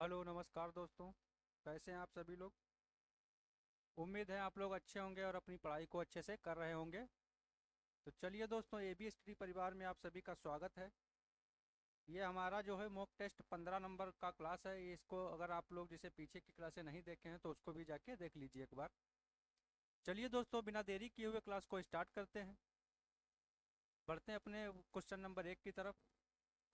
Hello नमस्कार दोस्तों। कैसे हैं आप सभी लोग। उम्मीद है आप लोग अच्छे होंगे और अपनी पढ़ाई को अच्छे से कर रहे होंगे। तो चलिए दोस्तों, एबी स्टडी परिवार में आप सभी का स्वागत है। ये हमारा जो है मॉक टेस्ट 15 नंबर का क्लास है। ये इसको अगर आप लोग जैसे पीछे की क्लासें नहीं देखे हैं तो उसको भी जाके देख लीजिए एक बार। चलिए दोस्तों, बिना देरी किए हुए क्लास को स्टार्ट करते हैं। बढ़ते हैं अपने क्वेश्चन नंबर 1 की तरफ।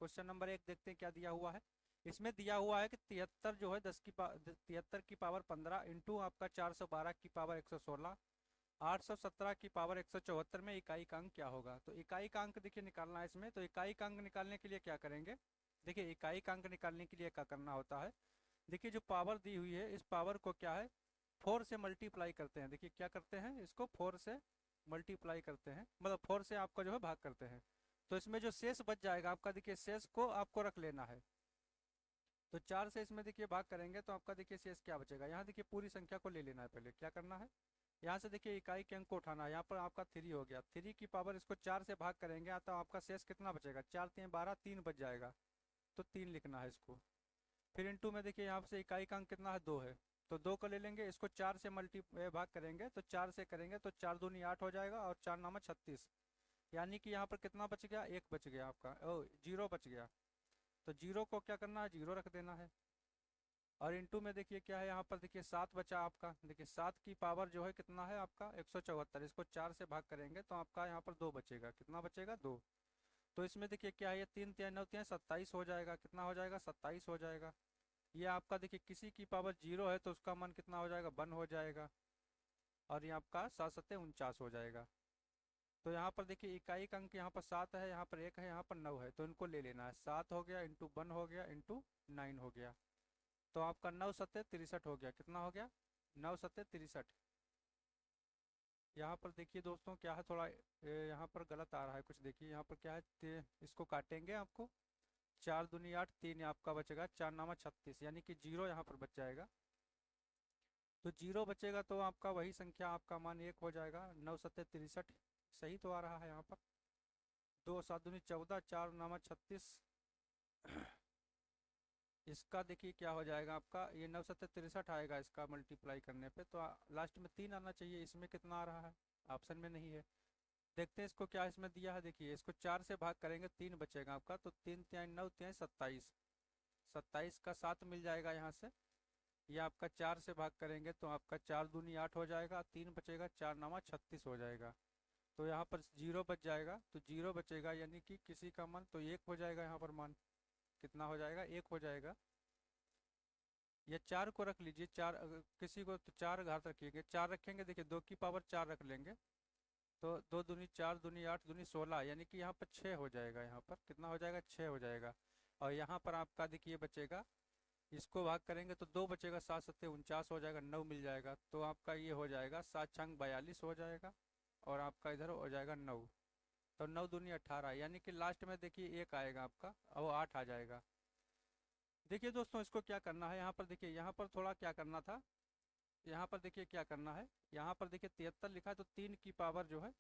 क्वेश्चन नंबर 1 देखते हैं क्या दिया हुआ है। इसमें दिया हुआ है कि 73 जो है 73 की पावर 15 इंटू आपका 412 की पावर 116, 817 की पावर 174 में इकाई का अंक क्या होगा। तो इकाई का अंक देखिए निकालना है इसमें। तो इकाई का अंक निकालने के लिए क्या करेंगे। देखिए इकाई का अंक निकालने के लिए क्या करना होता है। देखिए जो पावर दी हुई है इस पावर को क्या है 4 से मल्टीप्लाई करते हैं। देखिए क्या करते हैं, इसको 4 से मल्टीप्लाई करते हैं, मतलब 4 से आपका जो है भाग करते हैं। तो इसमें जो शेष बच जाएगा आपका, देखिए शेष को आपको रख लेना है। तो 4 से इसमें देखिए भाग करेंगे तो आपका देखिए शेष क्या बचेगा। यहाँ देखिए पूरी संख्या को ले लेना है। पहले क्या करना है, यहाँ से देखिए इकाई के अंक को उठाना है। यहाँ पर आपका 3 हो गया, 3 की पावर इसको 4 से भाग करेंगे तो आपका शेष कितना बचेगा, 4 3 12, 3 बच जाएगा। तो 3 लिखना है इसको। फिर इंटू में देखिए यहाँ से इकाई का अंक कितना है, 2 है। तो 2 को ले लेंगे, इसको 4 से भाग करेंगे तो 4 से करेंगे तो 4 दूनी 8 हो जाएगा और 4 नामा 36। यानी कि यहाँ पर कितना बच गया, 1 बच गया आपका, ओ 0 बच गया। तो 0 को क्या करना है, 0 रख देना है। और इंटू में देखिए क्या है, यहाँ पर देखिए 7 बचा आपका। देखिए 7 की पावर जो है कितना है आपका 174, इसको 4 से भाग करेंगे तो आपका यहाँ पर 2 बचेगा। कितना बचेगा, 2। तो इसमें देखिए क्या है, ये 3 3 9 3 27 हो जाएगा। कितना हो जाएगा, 27 हो जाएगा। ये आपका देखिए किसी की पावर 0 है तो उसका मान कितना हो जाएगा, 1 हो जाएगा। और ये आपका 7 7 49 हो जाएगा। तो यहाँ पर देखिए इकाई का अंक यहाँ पर 7 है, यहाँ पर 1 है, यहाँ पर 9 है, तो इनको ले लेना है। 7 हो गया इंटू 1 हो गया इंटू 9 हो गया। तो आपका 9 सत्ते 63 हो गया। कितना हो गया, 9 सत्ते 63। यहाँ पर देखिए दोस्तों क्या है, थोड़ा यहाँ पर गलत आ रहा है कुछ। देखिए यहाँ पर क्या है, इसको काटेंगे आपको। 4 दूनी 8, 3 आपका बचेगा, 4 नामा 36, यानी कि 0 यहाँ पर बच जाएगा। तो 0 बचेगा तो आपका वही संख्या, आपका मान 1 हो जाएगा। 9 सत्ते 63 सही तो आ रहा है यहाँ पर। 2 7 दूनी 14, 4 नामा 36। इसका देखिए क्या हो जाएगा आपका, ये 9 सत्ते 63 आएगा इसका मल्टीप्लाई करने पे। तो लास्ट में 3 आना चाहिए। इसमें कितना आ रहा है, ऑप्शन में नहीं है। देखते हैं इसको क्या इसमें दिया है। देखिए इसको 4 से भाग करेंगे 3 बचेगा आपका। तो 3 3 9 3 27, 27 का 7 मिल जाएगा यहाँ से। ये आपका 4 से भाग करेंगे तो आपका 4 दूनी 8 हो जाएगा, 3 बचेगा, 4 नामा 36 हो जाएगा। तो यहाँ पर 0 बच जाएगा। तो 0 बचेगा यानी कि किसी का मान तो 1 हो जाएगा। यहाँ पर मान कितना हो जाएगा, 1 हो जाएगा। या 4 को रख लीजिए। 4 अगर किसी को तो 4 घात रखिएगा, 4 रखेंगे। देखिए 2 की पावर 4 रख लेंगे तो 2 दूनी 4 दूनी 8 दूनी 16, यानी कि यहाँ पर 6 हो जाएगा। यहाँ पर कितना हो जाएगा, 6 हो जाएगा। और यहाँ पर आपका देखिए बचेगा, इसको भाग करेंगे तो 2 बचेगा, 7 सत्ते 49 हो जाएगा, 9 मिल जाएगा। तो आपका ये हो जाएगा 7 छंग 42 हो जाएगा। और आपका इधर हो जाएगा 9। तो 9 दूनी 18, यानी कि लास्ट में देखिए 1 आएगा आपका और वो 8 आ जाएगा। देखिए दोस्तों इसको क्या करना है, यहाँ पर देखिए यहाँ पर थोड़ा क्या करना था। यहाँ पर देखिए क्या करना है, यहाँ पर देखिए 73 लिखा है तो 3 की पावर जो है,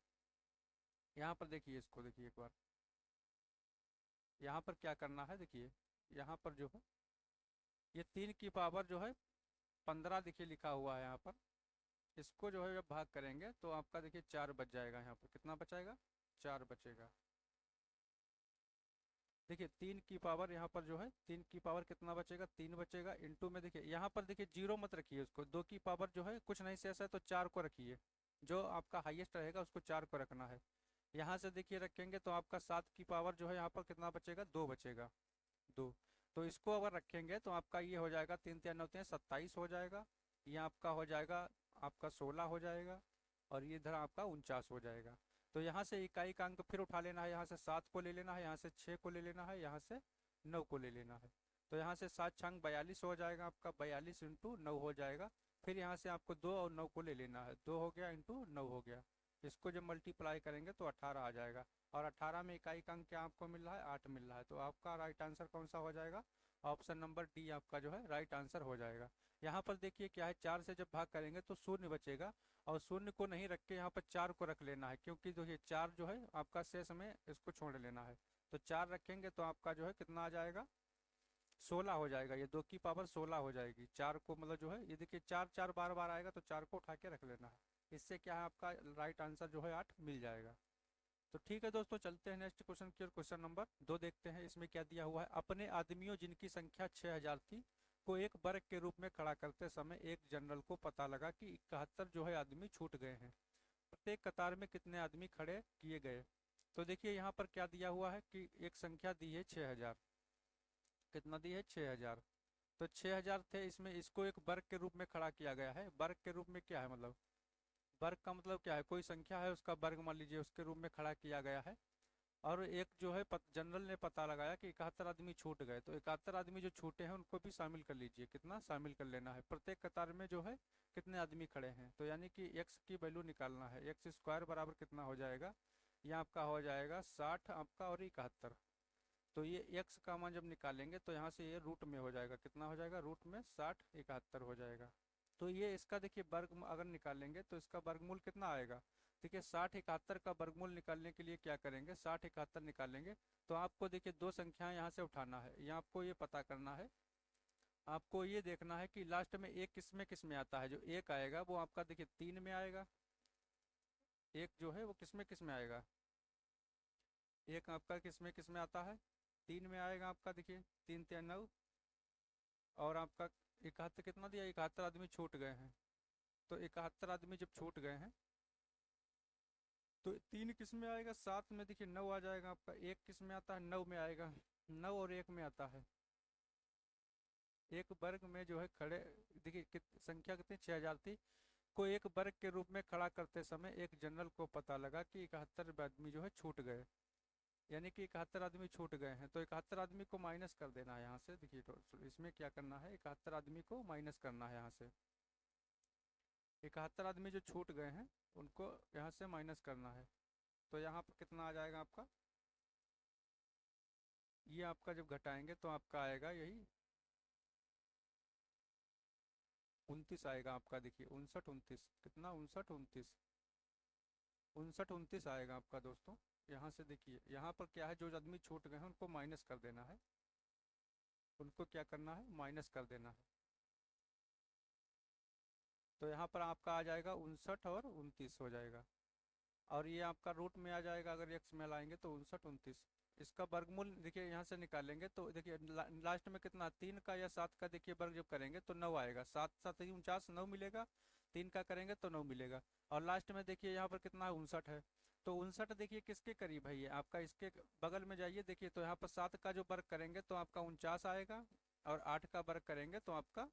यहाँ पर देखिए इसको देखिए एक बार। यहाँ पर क्या करना है, देखिए यहाँ पर जो है ये 3 की पावर जो है 15 देखिए लिखा हुआ है यहाँ पर। इसको जो है जब भाग करेंगे तो आपका देखिए 4 बच जाएगा। यहाँ पर कितना बचाएगा, 4 बचेगा। देखिए 3 की पावर यहाँ पर जो है 3 की पावर कितना बचेगा, 3 बचेगा। इंटू में देखिए यहाँ पर देखिए 0 मत रखिए उसको। 2 की पावर जो है कुछ नहीं शेष है तो 4 को रखिए। जो आपका हाईएस्ट रहेगा उसको 4 को रखना है। यहाँ से देखिए रखेंगे तो आपका 7 की पावर जो है यहाँ पर कितना बचेगा, 2 बचेगा, 2। तो इसको अगर रखेंगे तो आपका ये हो जाएगा 3 3 9 3 27 हो जाएगा। ये आपका हो जाएगा, आपका 16 हो जाएगा। और ये इधर आपका 49 हो जाएगा। तो यहाँ से इकाई का अंक फिर उठा लेना है। यहाँ से 7 को ले लेना है, यहाँ से 6 को ले लेना है, यहाँ से 9 को ले लेना है। तो यहाँ से 7 छंग 42 हो जाएगा आपका, 42 इंटू 9 हो जाएगा। फिर यहाँ से आपको 2 और 9 को ले लेना है, 2 हो गया इंटू 9 हो गया। इसको जब मल्टीप्लाई करेंगे तो 18 आ जाएगा। और 18 में इकाई का अंक क्या आपको मिल रहा है, 8 मिल रहा है। तो आपका राइट आंसर कौन सा हो जाएगा, ऑप्शन नंबर डी आपका जो है राइट आंसर हो जाएगा। यहाँ पर देखिए क्या है, 4 से जब भाग करेंगे तो शून्य बचेगा। और शून्य को नहीं रख के यहाँ पर 4 को रख लेना है, क्योंकि देखिए 4 जो है आपका शेष में इसको छोड़ लेना है। तो 4 रखेंगे तो आपका जो है कितना आ जाएगा, 16 हो जाएगा, ये 2 की पावर 16 हो जाएगी। 4 को मतलब जो है ये देखिए 4 4 बार बार आएगा तो 4 को उठा के रख लेना है। इससे क्या है आपका राइट आंसर जो है 8 मिल जाएगा। तो ठीक है दोस्तों, चलते हैं नेक्स्ट क्वेश्चन की ओर। क्वेश्चन नंबर 2 देखते हैं, इसमें क्या दिया हुआ है। अपने आदमियों जिनकी संख्या 6000 थी को एक वर्ग के रूप में खड़ा करते समय एक जनरल को पता लगा कि 71 जो है आदमी छूट गए हैं। प्रत्येक कतार में कितने आदमी खड़े किए गए। तो देखिए यहाँ पर क्या दिया हुआ है कि एक संख्या दी है 6000। कितना दी है 6000। तो 6000 थे, इसमें इसको एक वर्ग के रूप में खड़ा किया गया है। वर्ग के रूप में क्या है मतलब, वर्ग का मतलब क्या है, कोई संख्या है उसका वर्ग मान लीजिए, उसके रूप में खड़ा किया गया है। और एक जो है जनरल ने पता लगाया कि 71 आदमी छूट गए, तो 71 आदमी जो छूटे हैं उनको भी शामिल कर लीजिए। कितना शामिल कर लेना है, प्रत्येक कतार में जो है कितने आदमी खड़े हैं। तो यानी कि एक्स की वैल्यू निकालना है। एक्स स्क्वायर बराबर कितना हो जाएगा, ये आपका हो जाएगा 60 आपका और 71। तो ये एक्स का मान जब निकालेंगे तो यहाँ से ये रूट में हो जाएगा, कितना हो जाएगा, रूट में 60 71 हो जाएगा। तो ये इसका देखिए वर्ग अगर निकालेंगे तो इसका वर्गमूल कितना आएगा। देखिए 60 71 का वर्गमूल निकालने के लिए क्या करेंगे, 60 71 निकालेंगे तो आपको देखिए दो संख्याएं यहाँ से उठाना है। यहाँ आपको ये पता करना है, आपको ये देखना है कि लास्ट में एक किस में आता है। जो एक आएगा वो आपका देखिए 3 में आएगा। एक जो है वो किस में आएगा, एक आपका किस में आता है, 3 में आएगा आपका। देखिए 3 3 9, और आपका 71 कितना दिया, 71 आदमी छूट गए हैं। तो 71 आदमी जब छूट गए हैं तो 3 किस में आएगा, 7 में देखिए 9 आ जाएगा आपका। एक किस में आता है, 9 में आएगा। 9 और 1 में आता है। एक वर्ग में जो है खड़े, देखिए संख्या कितनी 6000 थी, को एक वर्ग के रूप में खड़ा करते समय एक जनरल को पता लगा कि 71 आदमी जो है छूट गए। यानी कि 71 आदमी छूट गए हैं, तो 71 आदमी को माइनस कर देना है यहाँ से। देखिए तो इसमें क्या करना है, 71 आदमी को माइनस करना है यहाँ से। 71 आदमी जो छूट गए हैं उनको यहाँ से माइनस करना है। तो यहाँ पर कितना आ जाएगा आपका, ये आपका जब घटाएंगे तो आपका आएगा यही 29 आएगा आपका। देखिए 59 29 कितना, 59 29 59 29 आएगा आपका दोस्तों। यहाँ से देखिए यहाँ पर क्या है, जो आदमी छूट गए हैं उनको माइनस कर देना है। उनको क्या करना है, माइनस कर देना है। तो यहाँ पर आपका आ जाएगा 59 और 29 हो जाएगा। और ये आपका रूट में आ जाएगा, अगर एक्स में लाएंगे तो 59 29। इसका वर्गमूल देखिए यहाँ से निकालेंगे तो देखिए लास्ट में कितना, 3 का या 7 का देखिए वर्ग जब करेंगे तो 9 आएगा। 7 7 49, 9 मिलेगा। 3 का करेंगे तो 9 मिलेगा। और लास्ट में देखिए यहाँ पर कितना है, 59 है। तो 59 देखिए किसके करीब है, ये आपका इसके बगल में जाइए। देखिए तो यहाँ पर 7 का जो वर्ग करेंगे तो आपका 49 आएगा, और 8 का वर्ग करेंगे तो आपका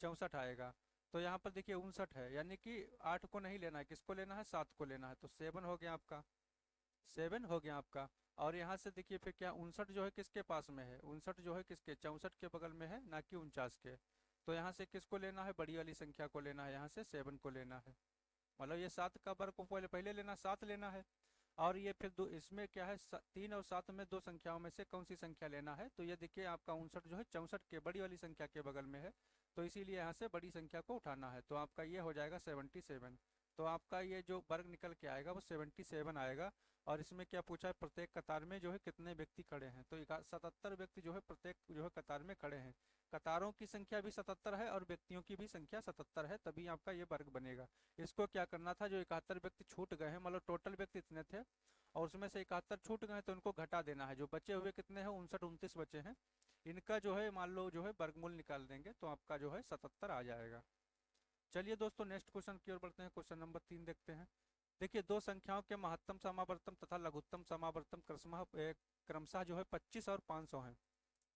64 आएगा। तो यहाँ पर देखिए 59 है, यानी कि 8 को नहीं लेना है, किसको लेना है, 7 को लेना है। तो 7 हो गया आपका, 7 हो गया आपका। और यहाँ से देखिए फिर क्या, 59 जो है किसके पास में है, 59 जो है किसके, 64 के बगल में है, ना कि 49 के। तो यहाँ से किसको लेना है, बड़ी वाली संख्या को लेना है, यहाँ से 7 को लेना है। मतलब ये 7 का वर्ग को पहले पहले लेना, 7 लेना है। और ये फिर दो, इसमें क्या है 3 और 7 में दो संख्याओं में से कौन सी संख्या लेना है। तो ये देखिए आपका 59 जो है 64 के बड़ी वाली संख्या के बगल में है, तो इसीलिए यहाँ से बड़ी संख्या को उठाना है। तो आपका ये हो जाएगा 77। तो आपका ये जो वर्ग निकल के आएगा वो 77 आएगा। और इसमें क्या पूछा है, प्रत्येक कतार में जो है कितने व्यक्ति खड़े हैं। तो 77 व्यक्ति जो है प्रत्येक जो है कतार में खड़े हैं। कतारों की संख्या भी 77 है और व्यक्तियों की भी संख्या 77 है, तभी आपका ये वर्ग बनेगा। इसको क्या करना था, जो 71 व्यक्ति छूट गए हैं, मतलब टोटल व्यक्ति इतने थे और उसमें से 71 छूट गए तो उनको घटा देना है। जो बचे हुए कितने हैं, 59 29 बचे हैं। इनका जो है मान लो जो है वर्गमूल निकाल देंगे तो आपका जो है 77 आ जाएगा। चलिए दोस्तों नेक्स्ट क्वेश्चन की ओर बढ़ते हैं। क्वेश्चन नंबर 3 देखते हैं। देखिए दो संख्याओं के महत्तम समावर्तन तथा लघुत्तम समावर्तन क्रमशः जो है 25 और 500 है।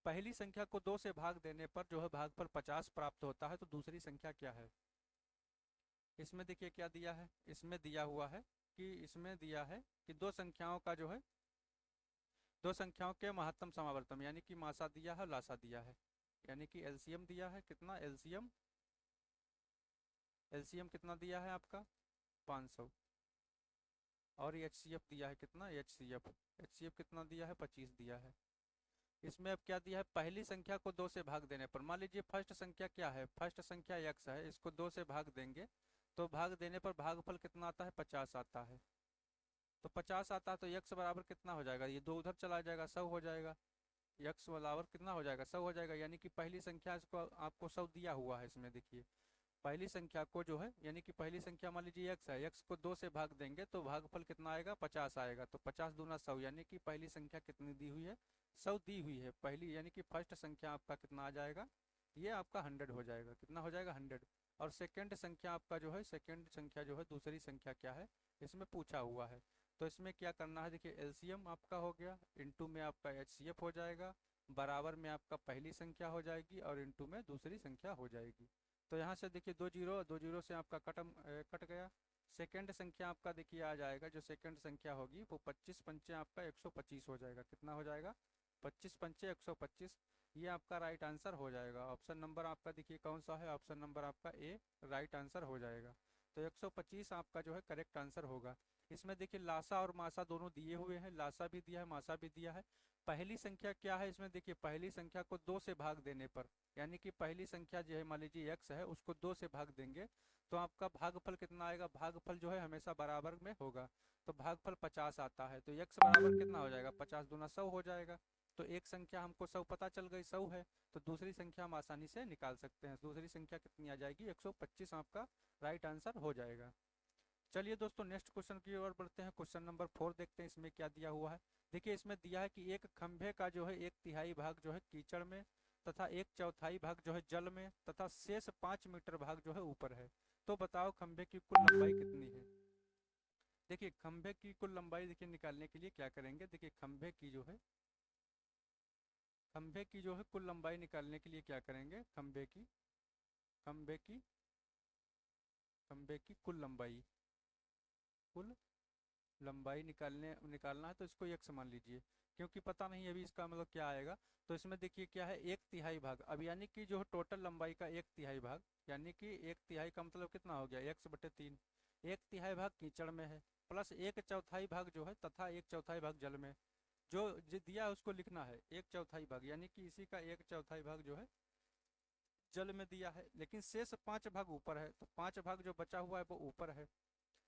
पहली संख्या को 2 से भाग देने पर जो है भागफल 50 प्राप्त होता है, तो दूसरी संख्या क्या है। इसमें देखिए क्या दिया है, इसमें दिया हुआ है कि इसमें दिया है कि दो संख्याओं का जो है, दो संख्याओं के महत्तम समावर्तन यानी कि मासा दिया है, लासा दिया है, यानी कि एलसीएम दिया है। कितना एलसीएम, एलसीएम कितना दिया है आपका 500। और एचसीएफ दिया है कितना, एचसीएफ, एचसीएफ कितना दिया है 25 दिया है। इसमें अब क्या दिया है, पहली संख्या को 2 से भाग देने पर, मान लीजिए फर्स्ट संख्या क्या है, फर्स्ट संख्या x है, इसको 2 से भाग देंगे तो भाग देने पर भागफल कितना आता है 50 आता है। तो 50 आता है तो x बराबर कितना हो जाएगा, ये 2 उधर चला जाएगा, 100 हो जाएगा। यक्स बराबर कितना हो जाएगा, 100 हो जाएगा। यानी कि पहली संख्या इसको आपको 100 दिया हुआ है। इसमें देखिए पहली संख्या को जो है, यानी कि पहली संख्या मान लीजिए यक्स है, यक्स को 2 से भाग देंगे तो भागफल कितना आएगा, 50 आएगा। तो 50 दूना 100, यानी कि पहली संख्या कितनी दी हुई है, 100 दी हुई है पहली, यानी कि फर्स्ट संख्या आपका कितना आ जाएगा, ये आपका 100 हो जाएगा। कितना हो जाएगा, 100। और सेकंड संख्या आपका जो है, सेकंड संख्या जो है दूसरी संख्या क्या है इसमें पूछा हुआ है। तो इसमें क्या करना है, देखिए एलसीएम आपका हो गया, इनटू में आपका एचसीएफ हो जाएगा, बराबर में आपका पहली संख्या हो जाएगी और इनटू में दूसरी संख्या हो जाएगी। तो यहाँ से देखिए दो जीरो से आपका कट गया। सेकंड संख्या आपका देखिए आ जाएगा, जो सेकंड संख्या होगी वो 25 पंचे आपका 125 हो जाएगा। कितना हो जाएगा, 25 पंचे 125। ये आपका राइट आंसर हो जाएगा। ऑप्शन नंबर आपका देखिए कौन सा है, ऑप्शन नंबर आपका ए राइट आंसर हो जाएगा। तो 125 आपका जो है करेक्ट आंसर होगा। इसमें देखिए लासा और मासा दोनों दिए हुए हैं, लासा भी दिया है मासा भी दिया है। पहली संख्या क्या है इसमें, देखिए पहली संख्या को 2 से भाग देने पर, यानी कि पहली संख्या जो है मान लीजिए x है, उसको 2 से भाग देंगे तो आपका भागफल कितना आएगा, भागफल जो है हमेशा बराबर में होगा। तो भागफल 50 आता है, तो x बराबर कितना हो जाएगा, 50 दूना 100 हो जाएगा। तो एक संख्या हमको 100 पता चल गई, 100 है, तो दूसरी संख्या हम आसानी से निकाल सकते हैं। दूसरी संख्या कितनी आ जाएगी, 125 आपका राइट आंसर हो जाएगा। चलिए दोस्तों नेक्स्ट क्वेश्चन की ओर बढ़ते हैं। क्वेश्चन नंबर 4 देखते हैं इसमें क्या दिया हुआ है। देखिए इसमें दिया है कि एक खंभे का जो है 1/3 भाग जो है कीचड़ में तथा 1/4 भाग जो है जल में तथा शेष 5 मीटर भाग जो है ऊपर है। तो बताओ खंभे की कुल लंबाई कितनी है। देखिए खंभे की कुल लंबाई देखिए निकालने के लिए क्या करेंगे, देखिए खंभे की जो है कुल लंबाई निकालने के लिए क्या करेंगे, खंभे की खंभे की कुल लंबाई निकालना है तो इसको x मान लीजिए, क्योंकि पता नहीं अभी इसका मतलब क्या आएगा। तो इसमें देखिए क्या है, 1/3 भाग, अब यानी कि जो टोटल लंबाई का 1/3 भाग, यानी कि 1/3 का मतलब कितना हो गया, x/3। 1/3 भाग कीचड़ में है प्लस 1/4 भाग जो है तथा 1/4 भाग जल में। जो दिया है उसको लिखना है 1/4 भाग, यानी कि इसी का 1/4 भाग जो है जल में दिया है, लेकिन शेष 5 भाग ऊपर है, तो 5 भाग जो बचा हुआ है वो ऊपर है।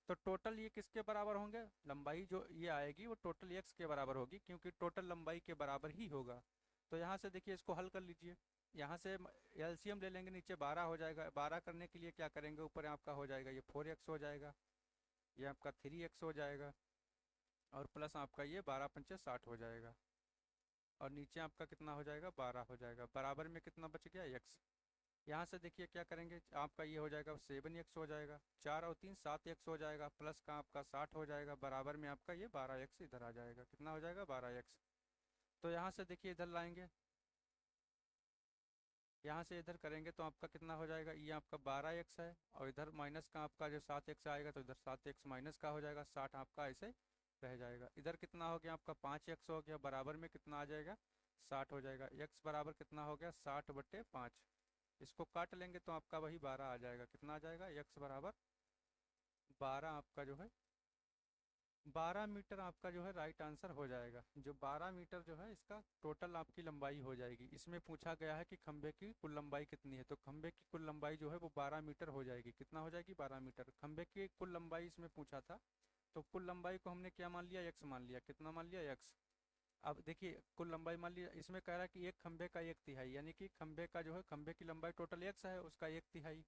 तो टोटल ये किसके बराबर होंगे, लंबाई जो ये आएगी वो टोटल x के बराबर होगी, क्योंकि टोटल लंबाई के बराबर ही होगा। तो यहाँ से देखिए इसको हल कर लीजिए, यहाँ से एलसीएम ले लेंगे, नीचे 12 हो जाएगा। 12 करने के लिए क्या करेंगे, ऊपर आपका हो जाएगा ये 4x हो जाएगा, ये आपका 3x हो जाएगा, और प्लस आपका ये 12 पंचे 60 हो जाएगा, और नीचे आपका कितना हो जाएगा, 12 हो जाएगा। बराबर में कितना बच गया, x। यहाँ से देखिए क्या करेंगे, आपका ये हो जाएगा 7x हो जाएगा, 4 और 3 7x हो जाएगा, प्लस का आपका 60 हो जाएगा, बराबर में आपका ये 12x इधर आ जाएगा। कितना हो जाएगा, 12x। तो यहाँ से देखिए इधर लाएंगे, यहाँ से इधर करेंगे तो आपका कितना हो जाएगा, ये आपका 12x है, और इधर माइनस का आपका जो 7x आएगा तो इधर 7x माइनस का हो जाएगा, 60 आपका ऐसे रह जाएगा। इधर कितना हो गया आपका 5x हो गया, बराबर में कितना आ जाएगा, 60 हो जाएगा। x बराबर कितना हो गया, 60/5। इसको काट लेंगे तो आपका वही 12 आ जाएगा। कितना आ जाएगा, x बराबर 12 आपका जो है 12 मीटर आपका जो है राइट आंसर हो जाएगा। जो 12 मीटर जो है इसका टोटल आपकी लंबाई हो जाएगी। इसमें पूछा गया है कि खंबे की कुल लंबाई कितनी है, तो खंबे की कुल लंबाई जो है वो 12 मीटर हो जाएगी। कितना हो जाएगी, 12 मीटर। खंबे की कुल लंबाई इसमें पूछा था, तो कुल लंबाई को हमने क्या मान लिया, x मान लिया। कितना मान लिया, x। अब देखिए कुल लंबाई मान लिया, इसमें कह रहा है कि एक खंबे का 1/3, यानी कि खंबे का जो है खंबे की लंबाई टोटल x है, उसका 1/3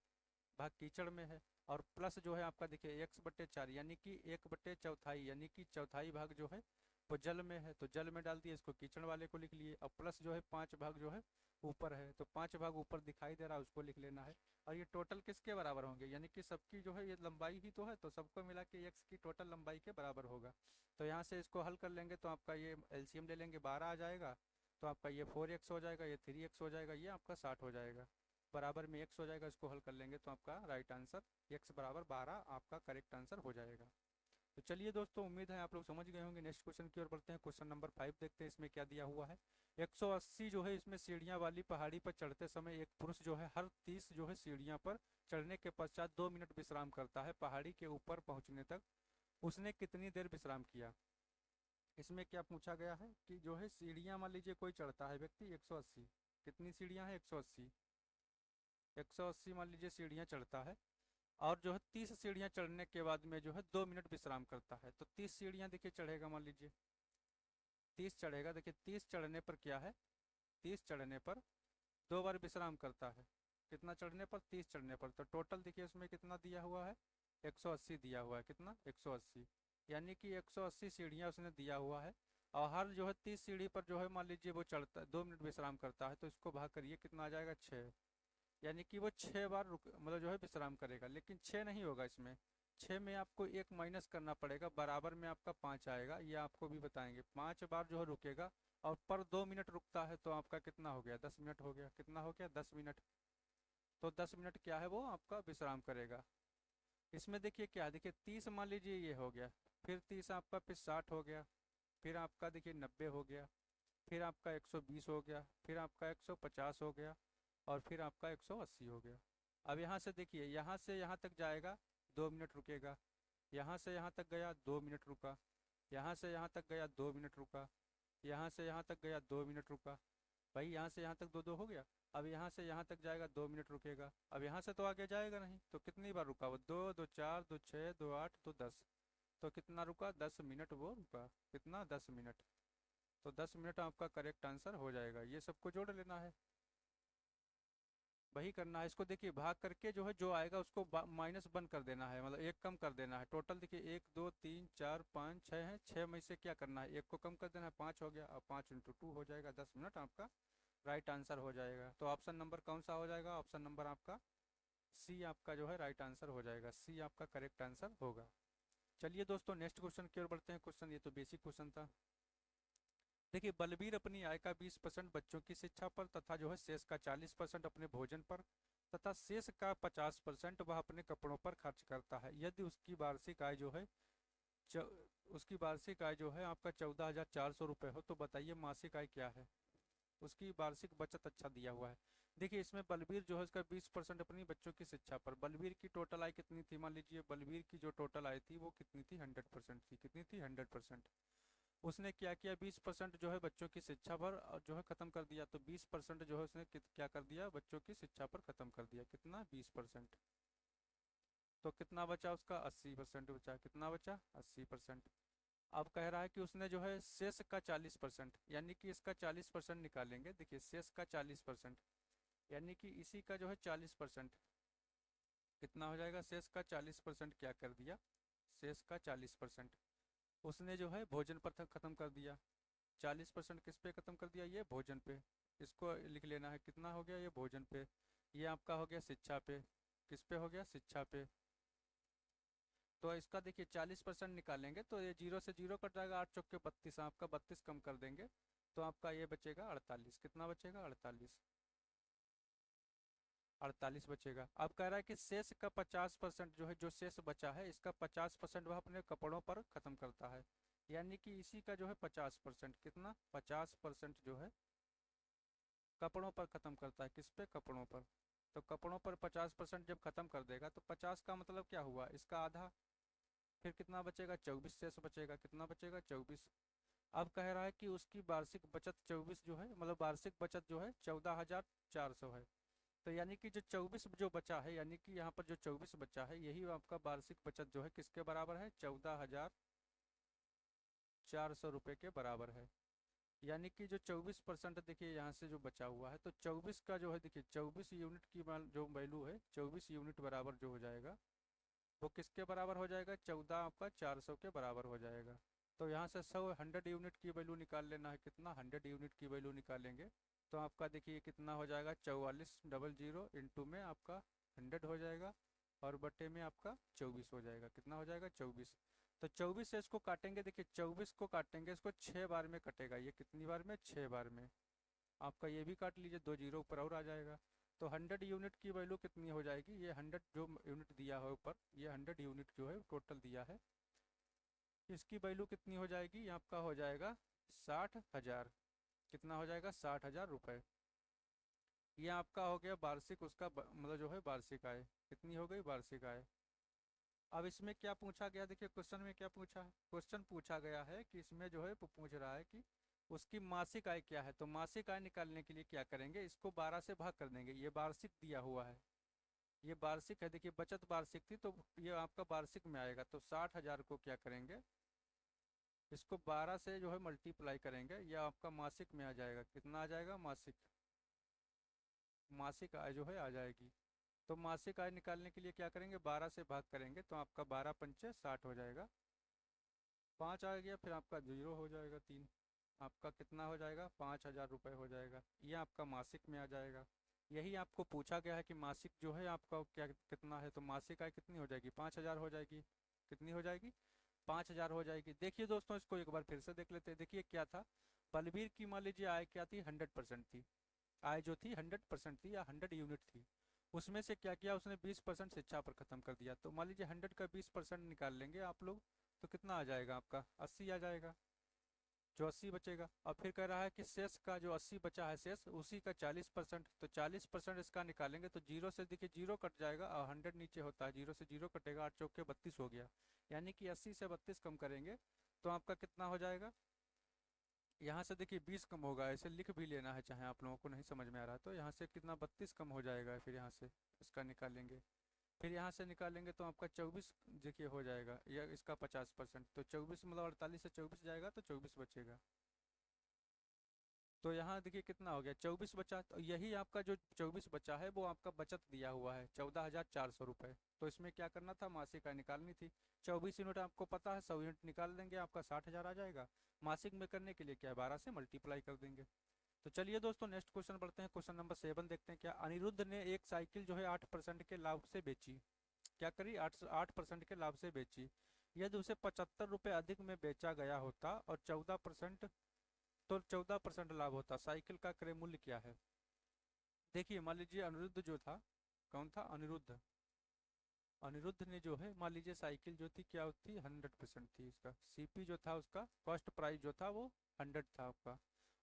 भाग कीचड़ में है, और प्लस जो है आपका देखिए 1/4, यानी कि 1/4, यानी कि चौथाई भाग जो है वो जल में है, तो जल में डाल दिए, इसको कीचड़ वाले को लिख लिए। और प्लस जो है 5 भाग जो है ऊपर है, तो 5 भाग ऊपर दिखाई दे रहा है उसको लिख लेना है। और ये टोटल किसके बराबर होंगे, यानी कि सबकी जो है ये लंबाई ही तो है, तो सबको मिला के x की टोटल लंबाई के बराबर होगा। तो यहाँ से इसको हल कर लेंगे तो आपका ये एलसीएम ले लेंगे, 12 आ जाएगा, तो आपका ये 4x हो जाएगा, ये 3x हो जाएगा, ये आपका 60 हो जाएगा, बराबर में x हो जाएगा। इसको हल कर लेंगे तो आपका राइट आंसर x बराबर 12 आपका करेक्ट आंसर हो जाएगा। तो चलिए दोस्तों उम्मीद है आप लोग समझ गए होंगे। नेक्स्ट क्वेश्चन की ओर बढ़ते हैं। क्वेश्चन नंबर 5 देखते हैं इसमें क्या दिया हुआ है। 180 जो है इसमें सीढ़ियां वाली पहाड़ी पर चढ़ते समय एक पुरुष जो है हर 30 जो है सीढ़ियां पर चढ़ने के पश्चात 2 मिनट विश्राम करता है। पहाड़ी के ऊपर पहुंचने तक उसने कितनी देर विश्राम किया। इसमें क्या पूछा गया है कि जो है सीढ़ियां मान लीजिए कोई चढ़ता है व्यक्ति 180, कितनी सीढ़ियां हैं 180, 180 मान लीजिए सीढ़ियां चढ़ता है, और जो है 30 सीढ़ियां चढ़ने के बाद में जो है 2 मिनट विश्राम करता है। तो 30 सीढ़ियां देखिए चढ़ेगा, मान लीजिए 30 चढ़ेगा, देखिए 30 चढ़ने पर क्या है 30 चढ़ने पर 2 बार विश्राम करता है। कितना चढ़ने पर? 30 चढ़ने पर। तो टोटल देखिए उसमें कितना दिया हुआ है, 180 दिया हुआ है। कितना? 180। यानी कि 180 सीढ़ियाँ उसने दिया हुआ है। और हर जो है 30 सीढ़ी पर जो है मान लीजिए वो चढ़ता है, 2 मिनट विश्राम करता है, तो इसको भाग करिए, कितना आ जाएगा? 6। यानी कि वो 6 बार रुक मतलब जो है विश्राम करेगा। लेकिन 6 नहीं होगा इसमें, 6 में आपको एक माइनस करना पड़ेगा, बराबर में आपका 5 आएगा। ये आपको भी बताएंगे। 5 बार जो है रुकेगा और पर 2 मिनट रुकता है, तो आपका कितना हो गया? 10 मिनट हो गया। कितना हो गया? 10 मिनट। तो 10 मिनट क्या है, वो आपका विश्राम करेगा। इसमें देखिए क्या है, देखिए 30 मान लीजिए ये हो गया, फिर 30 आपका, फिर 60 हो गया, फिर आपका देखिए 90 हो गया, फिर आपका 120 हो गया, फिर आपका 150 हो गया, और फिर आपका 180 हो गया। अब यहाँ से देखिए, यहाँ से यहाँ तक जाएगा, 2 मिनट रुकेगा। यहाँ से यहाँ तक गया, 2 मिनट रुका। यहाँ से यहाँ तक गया, 2 मिनट रुका। यहाँ से यहाँ तक गया, 2 मिनट रुका। भाई यहाँ से यहाँ तक दो दो हो गया। अब यहाँ से यहाँ तक जाएगा, 2 मिनट रुकेगा। अब यहाँ से तो आगे जाएगा नहीं, तो कितनी बार रुका वो? 2 2 4 2 6 2 8 2 10। तो कितना रुका? 10 मिनट वो रुका। कितना? 10 मिनट। तो 10 मिनट आपका करेक्ट आंसर हो जाएगा। ये सबको जोड़ लेना है, वही करना है। इसको देखिए भाग करके जो है जो आएगा उसको -1 कर देना है, मतलब एक कम कर देना है। टोटल देखिए 1 2 3 4 5 6 है, 6 में से क्या करना है? एक को कम कर देना है, 5 हो गया। अब 5 × 2 हो जाएगा, 10 मिनट आपका राइट आंसर हो जाएगा। तो ऑप्शन नंबर कौन सा हो जाएगा? ऑप्शन नंबर आपका सी आपका जो है राइट आंसर हो जाएगा। सी आपका करेक्ट आंसर होगा। चलिए दोस्तों नेक्स्ट क्वेश्चन की ओर बढ़ते हैं। क्वेश्चन ये तो बेसिक क्वेश्चन था। देखिए, बलबीर अपनी आय का 20% बच्चों की शिक्षा पर तथा जो है शेष का 40% अपने भोजन पर तथा शेष का 50% वह अपने कपड़ों पर खर्च करता है। यदि उसकी वार्षिक आय जो है च, उसकी वार्षिक आय जो है आपका 14,400 रुपये हो, तो बताइए मासिक आय क्या है? उसकी वार्षिक बचत अच्छा दिया हुआ है। देखिए इसमें बलबीर जो है उसका 20% अपनी बच्चों की शिक्षा पर। बलबीर की टोटल आय कितनी थी? मान लीजिए बलबीर की जो टोटल आय थी वो कितनी थी? 100% थी। कितनी थी? 100%। उसने क्या किया? 20% जो है बच्चों की शिक्षा पर जो है खत्म कर दिया। तो 20% जो है उसने क्या कर दिया? बच्चों की शिक्षा पर खत्म कर दिया। कितना? 20%। तो कितना बचा उसका? 80% बचा। कितना बचा? 80%। अब कह रहा है कि उसने जो है शेष का 40%, यानी कि इसका 40% निकालेंगे। देखिए शेष का 40%, यानी कि इसी का जो है 40%। कितना हो जाएगा? शेष का 40% क्या कर दिया? शेष का 40% उसने जो है भोजन पर खत्म कर दिया। 40% किस पे खत्म कर दिया? ये भोजन पे। इसको लिख लेना है। कितना हो गया? ये भोजन पे। ये आपका हो गया शिक्षा पे। किस पे हो गया? शिक्षा पे। तो इसका देखिए 40% निकालेंगे तो ये 0 से 0 कट जाएगा। 8 चौके 32, आपका 32 कम कर देंगे तो आपका ये बचेगा 48। कितना बचेगा? 48। 48 बचेगा। अब कह रहा है कि शेष का 50% जो है, जो शेष बचा है इसका 50% वह अपने कपड़ों पर खत्म करता है। यानी कि इसी का जो है 50%। कितना? 50% जो है कपड़ों पर खत्म करता है। किस पे? कपड़ों पर। तो कपड़ों पर 50% जब खत्म कर देगा तो 50 का मतलब क्या हुआ? इसका आधा। फिर कितना बचेगा? 24 शेष बचेगा। कितना बचेगा? 24। अब कह रहा है कि उसकी वार्षिक बचत 24 जो है, मतलब वार्षिक बचत जो है 14,400 है। तो यानी कि जो 24 जो बचा है, यानी कि यहाँ पर जो 24 बचा है यही आपका वार्षिक बचत जो है किसके बराबर है? 14,400 रुपये के बराबर है। यानी कि जो 24% देखिए यहाँ से जो बचा हुआ है, तो 24 का जो है देखिए 24 यूनिट की जो वैल्यू है, 24 यूनिट बराबर जो हो जाएगा वो किसके बराबर हो जाएगा? 14 आपका 400 के बराबर हो जाएगा। तो यहाँ से 100 यूनिट की वैल्यू निकाल लेना है। कितना? 100 यूनिट की वैल्यू निकालेंगे तो आपका देखिए कितना हो जाएगा? 4400 इंटू में आपका 100 हो जाएगा और बटे में आपका 24 हो जाएगा। कितना हो जाएगा? 24। तो 24 से इसको काटेंगे। देखिए 24 को काटेंगे, इसको 6 बार में कटेगा। ये कितनी बार में? 6 बार में। आपका ये भी काट लीजिए, 2 जीरो ऊपर और आ जाएगा। तो 100 यूनिट की वैल्यू कितनी हो जाएगी? ये 100 जो यूनिट दिया है ऊपर, ये 100 यूनिट जो है टोटल दिया है, इसकी वैल्यू कितनी हो जाएगी? ये आपका हो जाएगा 60,000। कितना हो जाएगा? 60,000 रुपये। ये आपका हो गया वार्षिक उसका मतलब जो है वार्षिक आय। कितनी हो गई? वार्षिक आय। अब इसमें क्या पूछा गया? देखिए क्वेश्चन में क्या पूछा है? क्वेश्चन पूछा गया है कि इसमें जो है पूछ रहा है कि उसकी मासिक आय क्या है। तो मासिक आय निकालने के लिए क्या करेंगे? इसको 12 से भाग कर देंगे। ये वार्षिक दिया हुआ है, ये वार्षिक है। देखिए बचत वार्षिक थी तो ये आपका वार्षिक में आएगा। तो 60,000 को क्या करेंगे? इसको 12 से जो है मल्टीप्लाई करेंगे, या आपका मासिक में आ जाएगा। कितना आ जाएगा? मासिक, मासिक आय जो है आ जाएगी। तो मासिक आय निकालने के लिए क्या करेंगे? 12 से भाग करेंगे, तो आपका 12 पंचे 60 हो जाएगा। 5 आ गया, फिर आपका जीरो हो जाएगा 3। आपका कितना हो जाएगा? 5,000 रुपये हो जाएगा। ये आपका मासिक में आ जाएगा। यही आपको पूछा गया है कि मासिक जो है आपका क्या कितना है, तो मासिक आय कितनी हो जाएगी? 5,000 हो जाएगी। कितनी हो जाएगी? 5,000 हो जाएगी। देखिए दोस्तों, इसको एक बार फिर से देख लेते हैं। देखिए क्या था, बलबीर की मान लीजिए आय क्या थी? 100% थी। आय जो थी 100% थी, या 100 यूनिट थी। उसमें से क्या किया उसने? 20% शिक्षा पर खत्म कर दिया। तो मान लीजिए 100 का 20% निकाल लेंगे आप लोग, तो कितना आ जाएगा? आपका 80 आ जाएगा। जो 80 बचेगा, और फिर कह रहा है कि शेष का जो 80 बचा है शेष, उसी का 40%। तो 40% इसका निकालेंगे, तो जीरो से देखिए जीरो कट जाएगा, और 100 नीचे होता है, जीरो से जीरो कटेगा, 8 चौके 32 हो गया। यानी कि 80 से 32 कम करेंगे तो आपका कितना हो जाएगा? यहाँ से देखिए 20 कम होगा, ऐसे लिख भी लेना है, चाहे आप लोगों को नहीं समझ में आ रहा तो यहाँ से कितना 32 कम हो जाएगा, फिर यहाँ से इसका निकालेंगे। फिर यहाँ से निकालेंगे तो आपका 24 देखिए हो जाएगा, या इसका 50%। तो 24 मतलब 48 से 24 जाएगा, तो 24 बचेगा। तो यहाँ देखिए कितना हो गया? 24 बचा। तो यही आपका जो 24 बचा है वो आपका बचत दिया हुआ है 14,400 रुपये। तो इसमें क्या करना था? मासिक आय निकालनी थी। 24 यूनिट आपको पता है, 100 यूनिट निकाल देंगे, आपका 60,000 आ जाएगा। मासिक में करने के लिए क्या है? 12 से मल्टीप्लाई कर देंगे। तो चलिए दोस्तों, नेक्स्ट क्वेश्चन बढ़ते हैं। क्वेश्चन नंबर 7 देखते हैं। क्या अनिरुद्ध ने एक साइकिल जो है 8% के लाभ से बेची? क्या करी? 8% के लाभ से बेची। यदि उसे 75 रुपये अधिक में बेचा गया होता और 14%, तो 14% लाभ होता, साइकिल का क्रय मूल्य क्या है? देखिए मान लीजिए अनिरुद्ध जो था, कौन था? अनिरुद्ध। अनिरुद्ध ने जो है मान लीजिए साइकिल जो थी क्या थी? 100% थी। इसका सीपी जो था, उसका कॉस्ट प्राइस जो था वो 100 था आपका।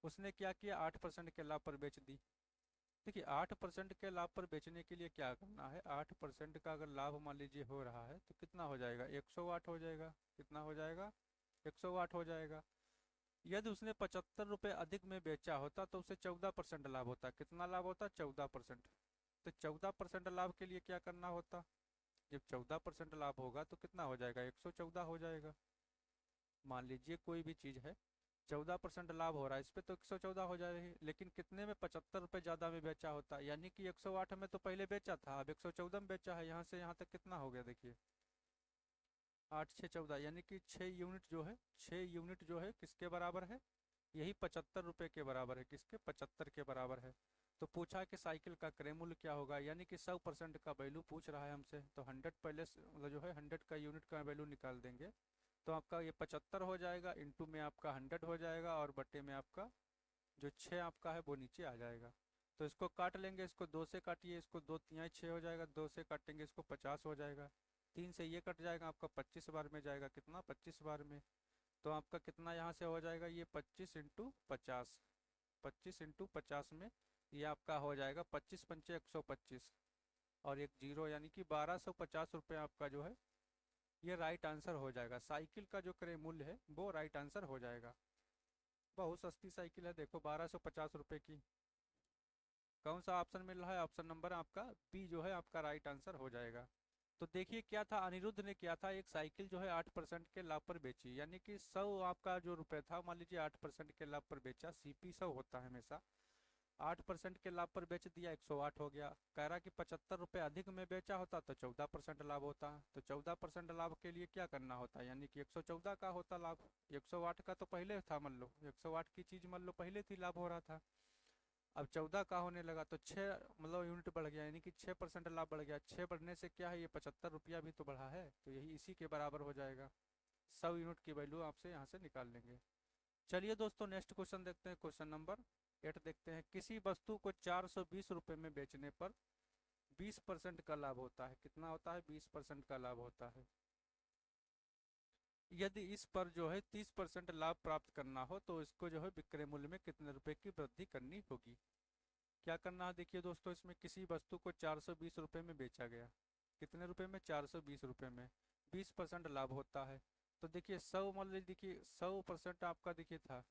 उसने क्या किया? 8% के लाभ पर बेच दी। देखिए 8% के लाभ पर बेचने के लिए क्या करना है? 8% का अगर लाभ मान लीजिए हो रहा है, तो कितना हो जाएगा? 108 हो जाएगा। कितना हो जाएगा? 108 हो जाएगा। यदि उसने 75 रुपये अधिक में बेचा होता तो उसे 14% लाभ होता। कितना लाभ होता? 14%। तो 14% लाभ के लिए क्या करना होता? जब 14% लाभ होगा तो कितना हो जाएगा? 114 हो जाएगा। मान लीजिए कोई भी चीज़ है, 14% लाभ हो रहा है इस पे, तो 114 हो जाएगी। लेकिन कितने में? 75 रुपये ज़्यादा में बेचा होता, यानी कि 108 में तो पहले बेचा था, अब 114 में बेचा है। यहाँ से यहाँ तक कितना हो गया? देखिए 8 6 14, यानी कि 6 यूनिट जो है, 6 यूनिट जो है किसके बराबर है? यही 75 रुपये के बराबर है। किसके? 75 के बराबर है। तो पूछा कि साइकिल का क्रय मूल्य क्या होगा, यानी कि 100% का वैल्यू पूछ रहा है हमसे। तो 100 पहले मतलब जो है 100 का यूनिट का वैल्यू निकाल देंगे, तो आपका ये 75 हो जाएगा, इंटू में आपका 100 हो जाएगा, और बटे में आपका जो 6 आपका है वो नीचे आ जाएगा। तो इसको काट लेंगे, इसको 2 से काटिए, इसको 2 तिहाई 6 हो जाएगा, 2 से काटेंगे इसको 50 हो जाएगा। 3 से ये कट जाएगा, आपका 25 बार में जाएगा। कितना? 25 बार में। तो आपका कितना यहाँ से हो जाएगा? ये 25 × 50, 25 × 50 में ये आपका हो जाएगा 25 पंचे 125, और एक जीरो, यानी कि 1250 रुपये आपका जो है ये राइट आंसर हो जाएगा। साइकिल का जो क्रय मूल्य है वो राइट आंसर हो जाएगा। बहुत सस्ती साइकिल है, देखो 1250 रुपये की। कौन सा ऑप्शन मिल रहा है? ऑप्शन नंबर आपका बी जो है आपका राइट आंसर हो जाएगा। तो देखिए क्या था, अनिरुद्ध ने किया था, एक साइकिल जो है 8% के लाभ पर बेची, यानी कि 100 आपका जो रुपए था, मान लीजिए 8% के लाभ पर बेचा, सीपी 100 होता है हमेशा। 8% के लाभ पर बेच दिया, 108 हो गया। कह रहा कि 75 रुपये अधिक में बेचा होता तो 14% लाभ होता। तो 14% लाभ के लिए क्या करना होता, यानी कि 114 का होता लाभ। 108 का तो पहले था, मान लो 108 की चीज़ मान लो पहले थी, लाभ हो रहा था। अब 14 का होने लगा तो 6 मतलब यूनिट बढ़ गया, यानी कि 6% लाभ बढ़ गया। 6 बढ़ने से क्या है? ये 75 रुपया भी तो बढ़ा है, तो यही इसी के बराबर हो जाएगा। 100 यूनिट की वैल्यू आपसे यहाँ से निकाल लेंगे। चलिए दोस्तों, नेक्स्ट क्वेश्चन देखते हैं। क्वेश्चन नंबर 8 देखते हैं। किसी वस्तु को 420 रुपये में बेचने पर 20% का लाभ होता है। कितना होता है? 20% का लाभ होता है। यदि इस पर जो है 30% लाभ प्राप्त करना हो तो इसको जो है विक्रय मूल्य में कितने रुपए की वृद्धि करनी होगी? क्या करना है? देखिए दोस्तों, इसमें किसी वस्तु को 420 रुपये में बेचा गया। कितने रुपए में? 420 रुपये में। 20% लाभ होता है। तो देखिए 100 मान लीजिए, देखिए 100% आपका देखिए था।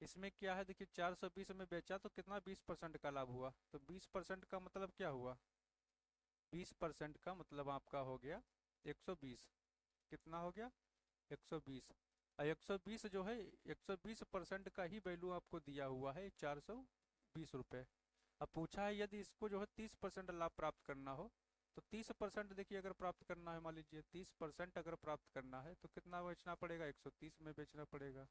इसमें क्या है? देखिए 420 में बेचा तो कितना? 20% का लाभ हुआ। तो 20% का मतलब क्या हुआ? 20% का मतलब आपका हो गया 120। कितना हो गया? 120। और 120 जो है 120% का ही वैल्यू आपको दिया हुआ है 420 रुपये। अब पूछा है यदि इसको जो है 30% लाभ प्राप्त करना हो, तो 30% देखिए अगर प्राप्त करना है, मान लीजिए 30% अगर प्राप्त करना है तो कितना बेचना पड़ेगा, 130 में बेचना पड़ेगा।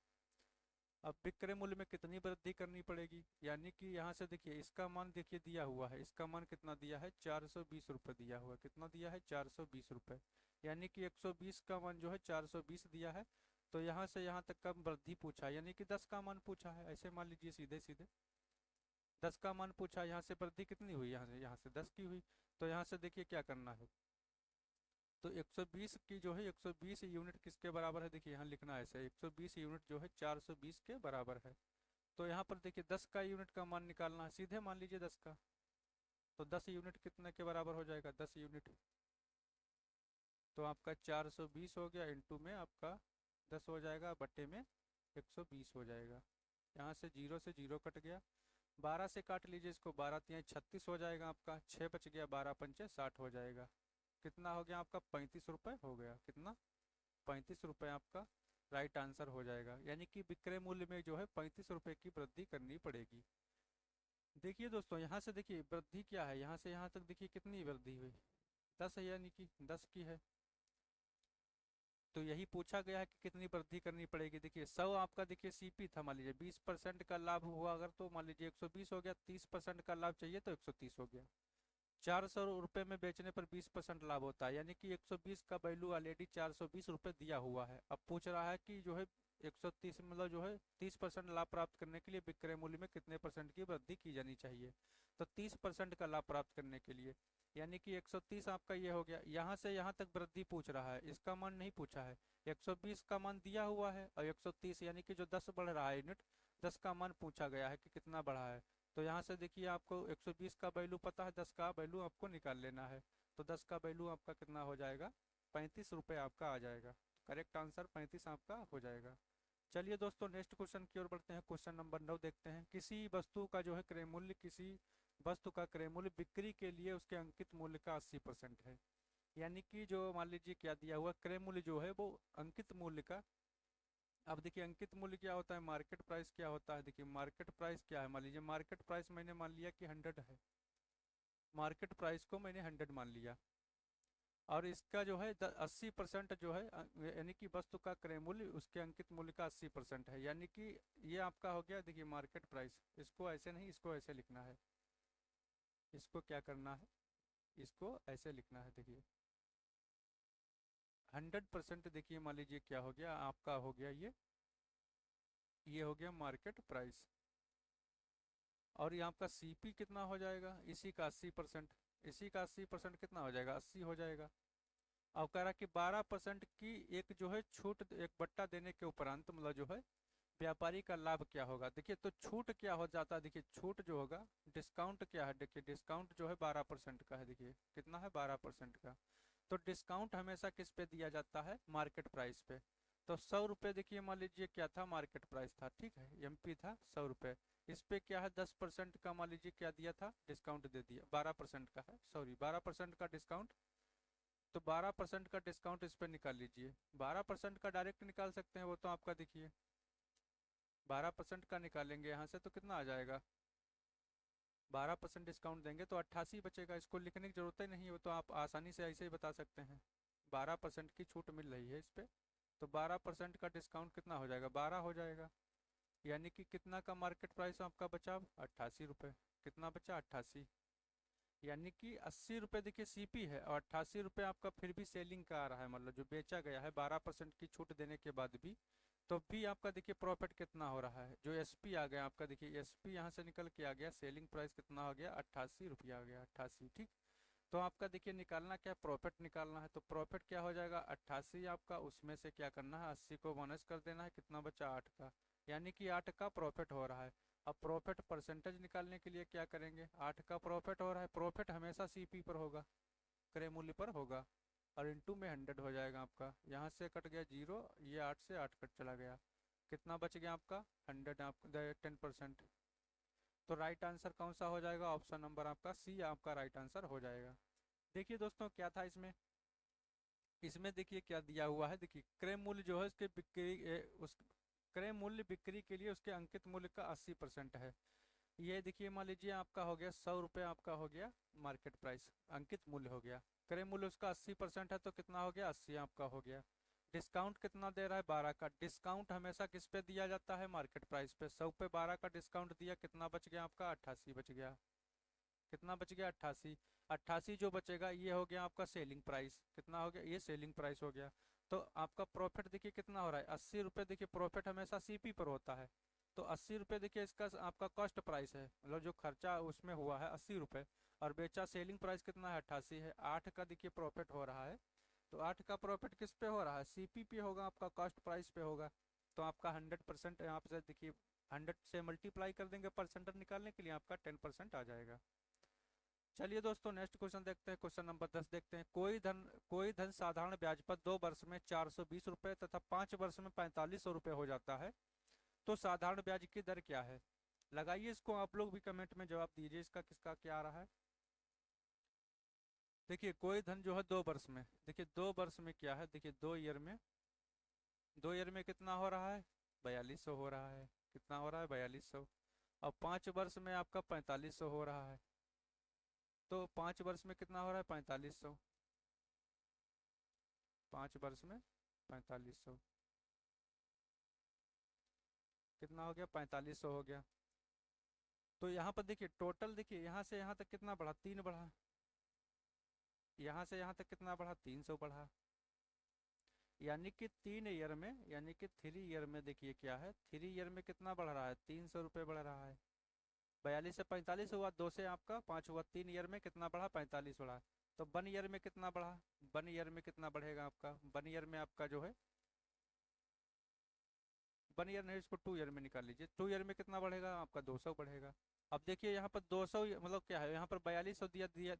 अब विक्रय मूल्य में कितनी वृद्धि करनी पड़ेगी, यानी कि यहाँ से देखिए इसका मान देखिए दिया हुआ है, इसका मान कितना दिया है 420 रुपये दिया हुआ है, कितना दिया है 420 रुपये, यानी कि 120 का मान जो है 420 दिया है। तो यहाँ से यहाँ तक का वृद्धि पूछा है, यानी कि 10 का मान पूछा है, ऐसे मान लीजिए सीधे सीधे 10 का मान पूछा है। यहाँ से वृद्धि कितनी हुई, यहाँ से 10 की हुई। तो यहाँ से देखिए क्या करना है, तो 120 की जो है 120 यूनिट किसके बराबर है, देखिए यहाँ लिखना है ऐसे, 120 यूनिट जो है 420 के बराबर है। तो यहाँ पर देखिए 10 का यूनिट का मान निकालना है, सीधे मान लीजिए 10 का, तो 10 यूनिट कितने के बराबर हो जाएगा, 10 यूनिट, तो आपका 420 हो गया, इंटू में आपका 10 हो जाएगा, बट्टे में 120 हो जाएगा। यहाँ से जीरो कट गया, 12 से काट लीजिए इसको, 12 तिहाई 36 हो जाएगा आपका, 6 बच गया, 12 पंचे 60 हो जाएगा। कितना हो गया आपका, 35 रुपये हो गया, कितना 35 रुपये आपका राइट आंसर हो जाएगा। यानी कि विक्रय मूल्य में जो है 35 रुपये की वृद्धि करनी पड़ेगी। देखिए दोस्तों यहाँ से देखिए वृद्धि क्या है, यहाँ से यहाँ तक देखिए कितनी वृद्धि हुई, 10 है, यानी कि 10 की है। तो यही पूछा गया है कि कितनी वृद्धि करनी पड़ेगी। देखिए 100 आपका देखिए सीपी था, मान लीजिए 20% का लाभ हुआ अगर, तो मान लीजिए 120 हो गया, 30% का लाभ चाहिए तो 130 हो गया। 400 रुपये में बेचने पर 20% लाभ होता है, यानी कि 120 का वैल्यू ऑलरेडी 420 रुपये दिया हुआ है। अब पूछ रहा है कि जो है 130 मतलब जो है 30% लाभ प्राप्त करने के लिए विक्रय मूल्य में कितने परसेंट की वृद्धि की जानी चाहिए। तो 30% का लाभ प्राप्त करने के लिए, यानी कि 130 आपका ये हो गया, यहाँ से यहाँ तक वृद्धि पूछ रहा है, इसका मान नहीं पूछा है। 120 का मान दिया हुआ है और 130 यानी कि जो 10 बढ़ रहा है यूनिट, 10 का मान पूछा गया है कि कितना बढ़ा है। तो यहाँ से देखिए आपको 120 का वैल्यू पता है, 10 का वैल्यू आपको निकाल लेना है। तो 10 का वैल्यू आपका कितना हो जाएगा, 35 रुपये आपका आ जाएगा। करेक्ट आंसर 35 आपका हो जाएगा। चलिए दोस्तों नेक्स्ट क्वेश्चन की ओर बढ़ते हैं। क्वेश्चन नंबर 9 देखते हैं। किसी वस्तु का जो है क्रय मूल्य, किसी वस्तु का क्रय मूल्य बिक्री के लिए उसके अंकित मूल्य का 80% है। यानी कि जो मान लीजिए क्या दिया हुआ, क्रय मूल्य जो है वो अंकित मूल्य का, अब देखिए अंकित मूल्य क्या होता है, मार्केट प्राइस क्या होता है। देखिए मार्केट प्राइस क्या है, मान लीजिए मार्केट प्राइस मैंने मान लिया कि 100 है, मार्केट प्राइस को मैंने 100 मान लिया, और इसका जो है 80% जो है यानी कि वस्तु का क्रय मूल्य उसके अंकित मूल्य का 80% है। यानी कि ये आपका हो गया, देखिए मार्केट प्राइस, इसको ऐसे नहीं, इसको ऐसे लिखना है, इसको क्या करना है, इसको ऐसे लिखना है। देखिए 100% देखिए मान लीजिए क्या हो गया आपका, हो गया ये हो गया मार्केट प्राइस, और यहाँ आपका सीपी कितना हो जाएगा, इसी का 80%, इसी का 80% कितना हो जाएगा, 80 हो जाएगा। अब कह रहा कि 12% की एक जो है छूट, एक बट्टा देने के उपरांत मतलब जो है व्यापारी का लाभ क्या होगा। देखिए तो छूट क्या हो जाता है, देखिए छूट जो होगा, डिस्काउंट क्या है, देखिए डिस्काउंट जो है 12% का है, देखिए कितना है 12% का। तो डिस्काउंट हमेशा किस पे दिया जाता है, मार्केट प्राइस पे। तो 100 रुपये देखिए मान लीजिए क्या था, मार्केट प्राइस था, ठीक है, एमपी था 100 रुपये। इस पे क्या है 10% का मान लीजिए क्या दिया था, डिस्काउंट दे दिया, 12% का है, सॉरी 12% का डिस्काउंट। तो 12% का डिस्काउंट इस पर निकाल लीजिए, 12% का डायरेक्ट निकाल सकते हैं वो तो आपका देखिए 12% का निकालेंगे यहाँ से तो कितना आ जाएगा, 12% डिस्काउंट देंगे तो 88 बचेगा। इसको लिखने की जरूरत ही नहीं है, वो तो आप आसानी से ऐसे ही बता सकते हैं, 12% की छूट मिल रही है इस पर। तो 12% का डिस्काउंट कितना हो जाएगा, 12 हो जाएगा। यानी कि कितना का मार्केट प्राइस आपका बचा, 88 रुपये, कितना बचा 88, यानी कि 80 रुपये देखिए सीपी है और 88 रुपये आपका फिर भी सेलिंग का आ रहा है, मतलब जो बेचा गया है 12% की छूट देने के बाद भी। तो भी आपका देखिए प्रॉफिट कितना हो रहा है, जो एसपी आ गया आपका, देखिए एसपी यहाँ से निकल के आ गया, सेलिंग प्राइस कितना हो गया 88 रुपया आ गया, 88, ठीक। तो आपका देखिए निकालना क्या है, प्रॉफिट निकालना है। तो प्रॉफिट क्या हो जाएगा 88 आपका, उसमें से क्या करना है 80 को माइनस कर देना है, कितना बचा 8 का, यानी कि 8 का प्रॉफिट हो रहा है। अब प्रॉफिट परसेंटेज निकालने के लिए क्या करेंगे, 8 का प्रॉफिट हो रहा है, प्रॉफिट हमेशा सीपी पर होगा, क्रय मूल्य पर होगा, और इंटू में 100 हो जाएगा आपका। यहाँ से कट गया जीरो, ये 8 से 8 कट चला गया, कितना बच गया आपका 100, आपका 10%। तो राइट आंसर कौन सा हो जाएगा, ऑप्शन नंबर आपका सी आपका राइट आंसर हो जाएगा। देखिए दोस्तों क्या था इसमें, इसमें देखिए क्या दिया हुआ है, देखिए क्रय मूल्य जो है उसके बिक्री उस क्रय मूल्य बिक्री के लिए उसके अंकित मूल्य का 80% है। ये देखिए मान लीजिए आपका हो गया 100 रुपये, आपका हो गया मार्केट प्राइस, अंकित मूल्य हो गया। क्रय मूल्य उसका 80% है तो कितना हो गया, 80 आपका हो गया। डिस्काउंट कितना दे रहा है, 12 का। डिस्काउंट हमेशा किस पे दिया जाता है, मार्केट प्राइस पे। 100 पे 12 का डिस्काउंट दिया, कितना बच गया आपका, 88 बच गया। कितना बच गया, 88। 88 जो बचेगा ये हो गया आपका सेलिंग प्राइस। कितना हो गया, ये सेलिंग प्राइस हो गया। तो आपका प्रॉफिट देखिए कितना हो रहा है, 80 रुपये। देखिए प्रॉफिट हमेशा सीपी पर होता है, तो 80 रुपये देखिए इसका आपका कॉस्ट प्राइस है, मतलब जो खर्चा उसमें हुआ है 80 रुपये, और बेचा सेलिंग प्राइस कितना है, 88 है। 8 का देखिए प्रॉफिट हो रहा है, तो 8 का प्रॉफिट किस पे हो रहा है, सीपी पे होगा, आपका कॉस्ट प्राइस पे होगा। तो आपका 100% यहाँ पे देखिए 100 से मल्टीप्लाई कर देंगे परसेंटेज निकालने के लिए, आपका 10% आ जाएगा। चलिए दोस्तों नेक्स्ट क्वेश्चन देखते हैं, क्वेश्चन नंबर 10 देखते हैं। कोई धन साधारण ब्याज पर 2 वर्ष में 420 रुपये तथा 5 वर्ष में 4500 रुपये हो जाता है, तो साधारण ब्याज की दर क्या है। लगाइए इसको, आप लोग भी कमेंट में जवाब दीजिए इसका किसका क्या आ रहा है। देखिए कोई धन जो है 2 वर्ष में, देखिए 2 वर्ष में क्या है, देखिए 2 ईयर में, 2 ईयर में कितना हो रहा है, 4200 हो रहा है। कितना हो रहा है, 4200। और 5 वर्ष में आपका 4500 हो रहा है, तो 5 वर्ष में कितना हो रहा है, 4500। 5 वर्ष में 4500, कितना हो गया, 4500 हो गया। तो यहाँ पर देखिए टोटल, देखिए यहाँ से यहाँ तक कितना बढ़ा, 3 बढ़ा। यहाँ से यहाँ तक कितना बढ़ा, 300 बढ़ा। यानी कि 3 ईयर में, यानी कि 3 ईयर में देखिए क्या है, 3 ईयर में कितना बढ़ रहा है, 300 रुपये बढ़ रहा है। 42 से 45 हुआ, 2 से आपका 5 हुआ, 3 ईयर में कितना बढ़ा, 45 बढ़ा। तो 1 ईयर में कितना बढ़ा, 1 ईयर में कितना बढ़ेगा आपका, 1 ईयर में आपका जो है, 1 ईयर नहीं, इसको 2 ईयर में निकाल लीजिए। 2 ईयर में कितना बढ़ेगा आपका, 200 बढ़ेगा। अब देखिए यहाँ पर 200 मतलब क्या है, यहाँ पर 4200 दिया दिया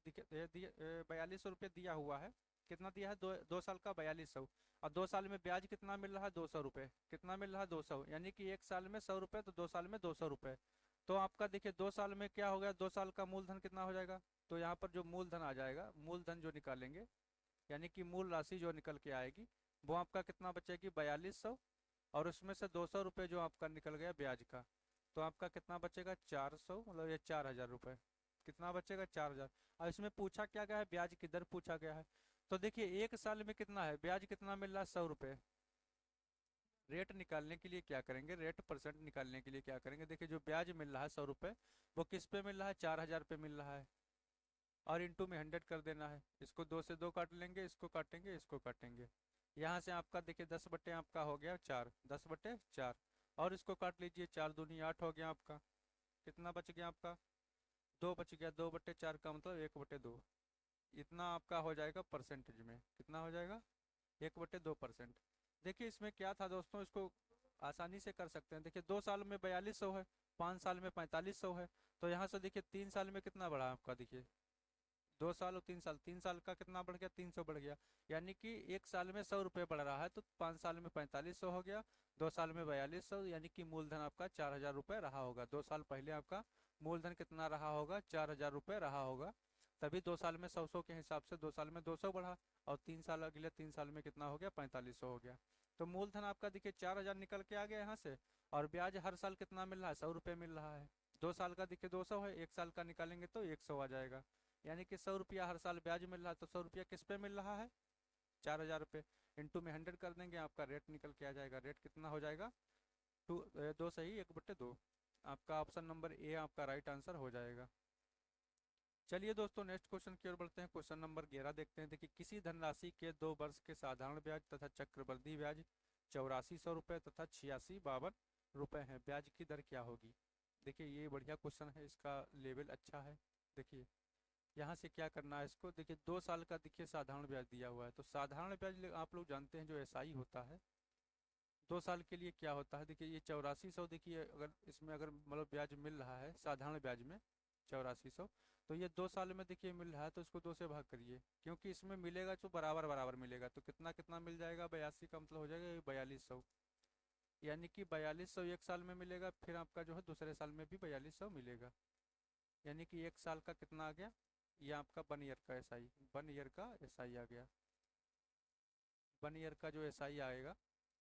4200 रुपये दिया हुआ है। कितना दिया है, 2 साल का 4200। और 2 साल में ब्याज कितना मिल रहा है, 200 रुपये। कितना मिल रहा है, 200, यानी कि 1 साल में 100 रुपये, तो 2 साल में 200 रुपये। तो आपका देखिए 2 साल में क्या हो गया, 2 साल का मूलधन कितना हो जाएगा। तो यहाँ पर जो मूलधन आ जाएगा, मूलधन जो निकालेंगे, यानी कि मूल राशि जो निकल के आएगी, वो आपका कितना बचेगी, 4200। और उसमें से 200 रुपये जो आपका निकल गया ब्याज का, तो आपका कितना बचेगा, 400, मतलब ये 4000 रुपये। कितना बचेगा, 4000। और इसमें पूछा क्या गया है, ब्याज की दर पूछा गया है। तो देखिए 1 साल में कितना है, ब्याज कितना मिल रहा है, 100 रुपये। रेट निकालने के लिए क्या करेंगे, रेट परसेंट निकालने के लिए क्या करेंगे, देखिए जो ब्याज मिल रहा है 100 रुपये, वो किस पे मिल रहा है, 4000 पे मिल रहा है। और इंटू में 100 कर देना है। इसको 2 से 2 काट लेंगे, इसको काटेंगे, इसको काटेंगे। यहाँ से आपका देखिए 10 बटे आपका हो गया 4, 10/4। और इसको काट लीजिए, 4 दूनी 8 हो गया आपका। कितना बच गया आपका, 2 बच गया। 2/4 का मतलब 1/2। इतना आपका हो जाएगा परसेंटेज में, कितना हो जाएगा, 1/2%। देखिए इसमें क्या था दोस्तों, इसको आसानी से कर सकते हैं। देखिए 2 साल में 4200 है, 5 साल में 4500 है। तो यहाँ से देखिए 3 साल में कितना बढ़ा आपका, देखिए 2 साल और 3 साल, 3 साल का कितना बढ़ गया, 300 बढ़ गया। यानी कि 1 साल में 100 रुपये बढ़ रहा है, तो 5 साल में 4500 हो गया, 2 साल में 4200, यानी कि मूलधन आपका 4000 रुपये रहा होगा। 2 साल पहले आपका मूलधन कितना रहा होगा, 4000 रुपये रहा होगा। तभी 2 साल में 100 के हिसाब से 2 साल में 200 बढ़ा, और 3 साल, अगले 3 साल में कितना हो गया, 4500 हो गया। तो मूलधन आपका देखिए 4000 निकल के आ गया यहाँ से। और ब्याज हर साल कितना मिल रहा है, 100 रुपये मिल रहा है। 2 साल का देखिए 200 है, 1 साल का निकालेंगे तो 100 आ जाएगा। यानी कि 100 रुपया हर साल ब्याज मिल रहा है, तो 100 रुपया किस पे मिल रहा है, 4000 रुपये। इंटू में 100 कर देंगे, आपका रेट निकल के आ जाएगा। रेट कितना हो जाएगा, 2 सही 1/2। आपका ऑप्शन नंबर ए आपका राइट आंसर हो जाएगा। चलिए दोस्तों नेक्स्ट क्वेश्चन की ओर बढ़ते हैं, क्वेश्चन नंबर 11 देखते हैं। देखिए किसी धनराशि के 2 वर्ष के साधारण ब्याज तथा चक्रवृद्धि ब्याज 8400 रुपये तथा 8652 रुपये हैं, ब्याज की दर क्या होगी। देखिए ये बढ़िया क्वेश्चन है, इसका लेवल अच्छा है। देखिए यहाँ से क्या करना है इसको, देखिए 2 साल का देखिए साधारण ब्याज दिया हुआ है, तो साधारण ब्याज आप लोग जानते हैं जो एसआई होता है, 2 साल के लिए क्या होता है, देखिए ये 8400, देखिए अगर इसमें अगर मतलब ब्याज मिल रहा है साधारण ब्याज में 8400, तो ये 2 साल में देखिए मिल रहा है, तो इसको 2 से भाग करिए, क्योंकि इसमें मिलेगा तो बराबर बराबर मिलेगा, तो कितना कितना मिल जाएगा, 82 का मतलब हो जाएगा 4200। यानी कि 4200 1 साल में मिलेगा, फिर आपका जो है दूसरे साल में भी 4200 मिलेगा। यानी कि 1 साल का कितना आ गया, ये आपका 1 ईयर का एसआई, 1 ईयर का एसआई आ गया। 1 ईयर का जो एसआई आएगा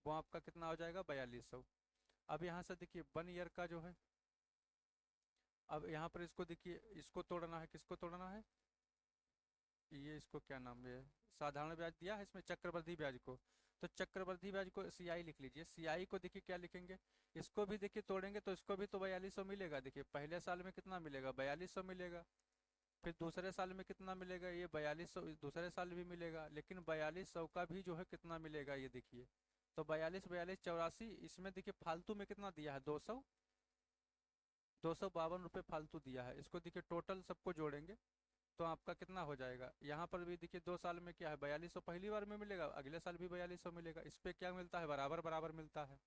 वो आपका कितना हो जाएगा 4200। अब यहाँ से देखिए 1 ईयर का जो है, अब यहाँ पर इसको देखिए, इसको तोड़ना है, किसको तोड़ना है, ये इसको क्या नाम है, साधारण ब्याज दिया है इसमें चक्रवृद्धि ब्याज को, तो चक्रवृद्धि ब्याज को सीआई लिख लीजिए। सीआई को देखिए क्या लिखेंगे, इसको भी देखिए तोड़ेंगे तो इसको भी तो 4200 मिलेगा। देखिए पहले साल में कितना मिलेगा 4200 मिलेगा, फिर दूसरे साल में कितना मिलेगा ये 4200, दूसरे साल भी मिलेगा, लेकिन 4200 का भी जो है कितना मिलेगा ये देखिए, तो 42 42 84, इसमें देखिए फालतू में कितना दिया है 252 रुपये फालतू दिया है। इसको देखिए टोटल सबको जोड़ेंगे तो आपका कितना हो जाएगा, यहाँ पर भी देखिए 2 साल में क्या है 4200 पहली बार में मिलेगा, अगले साल भी 4200 मिलेगा। इस पे क्या मिलता है, बराबर बराबर मिलता है।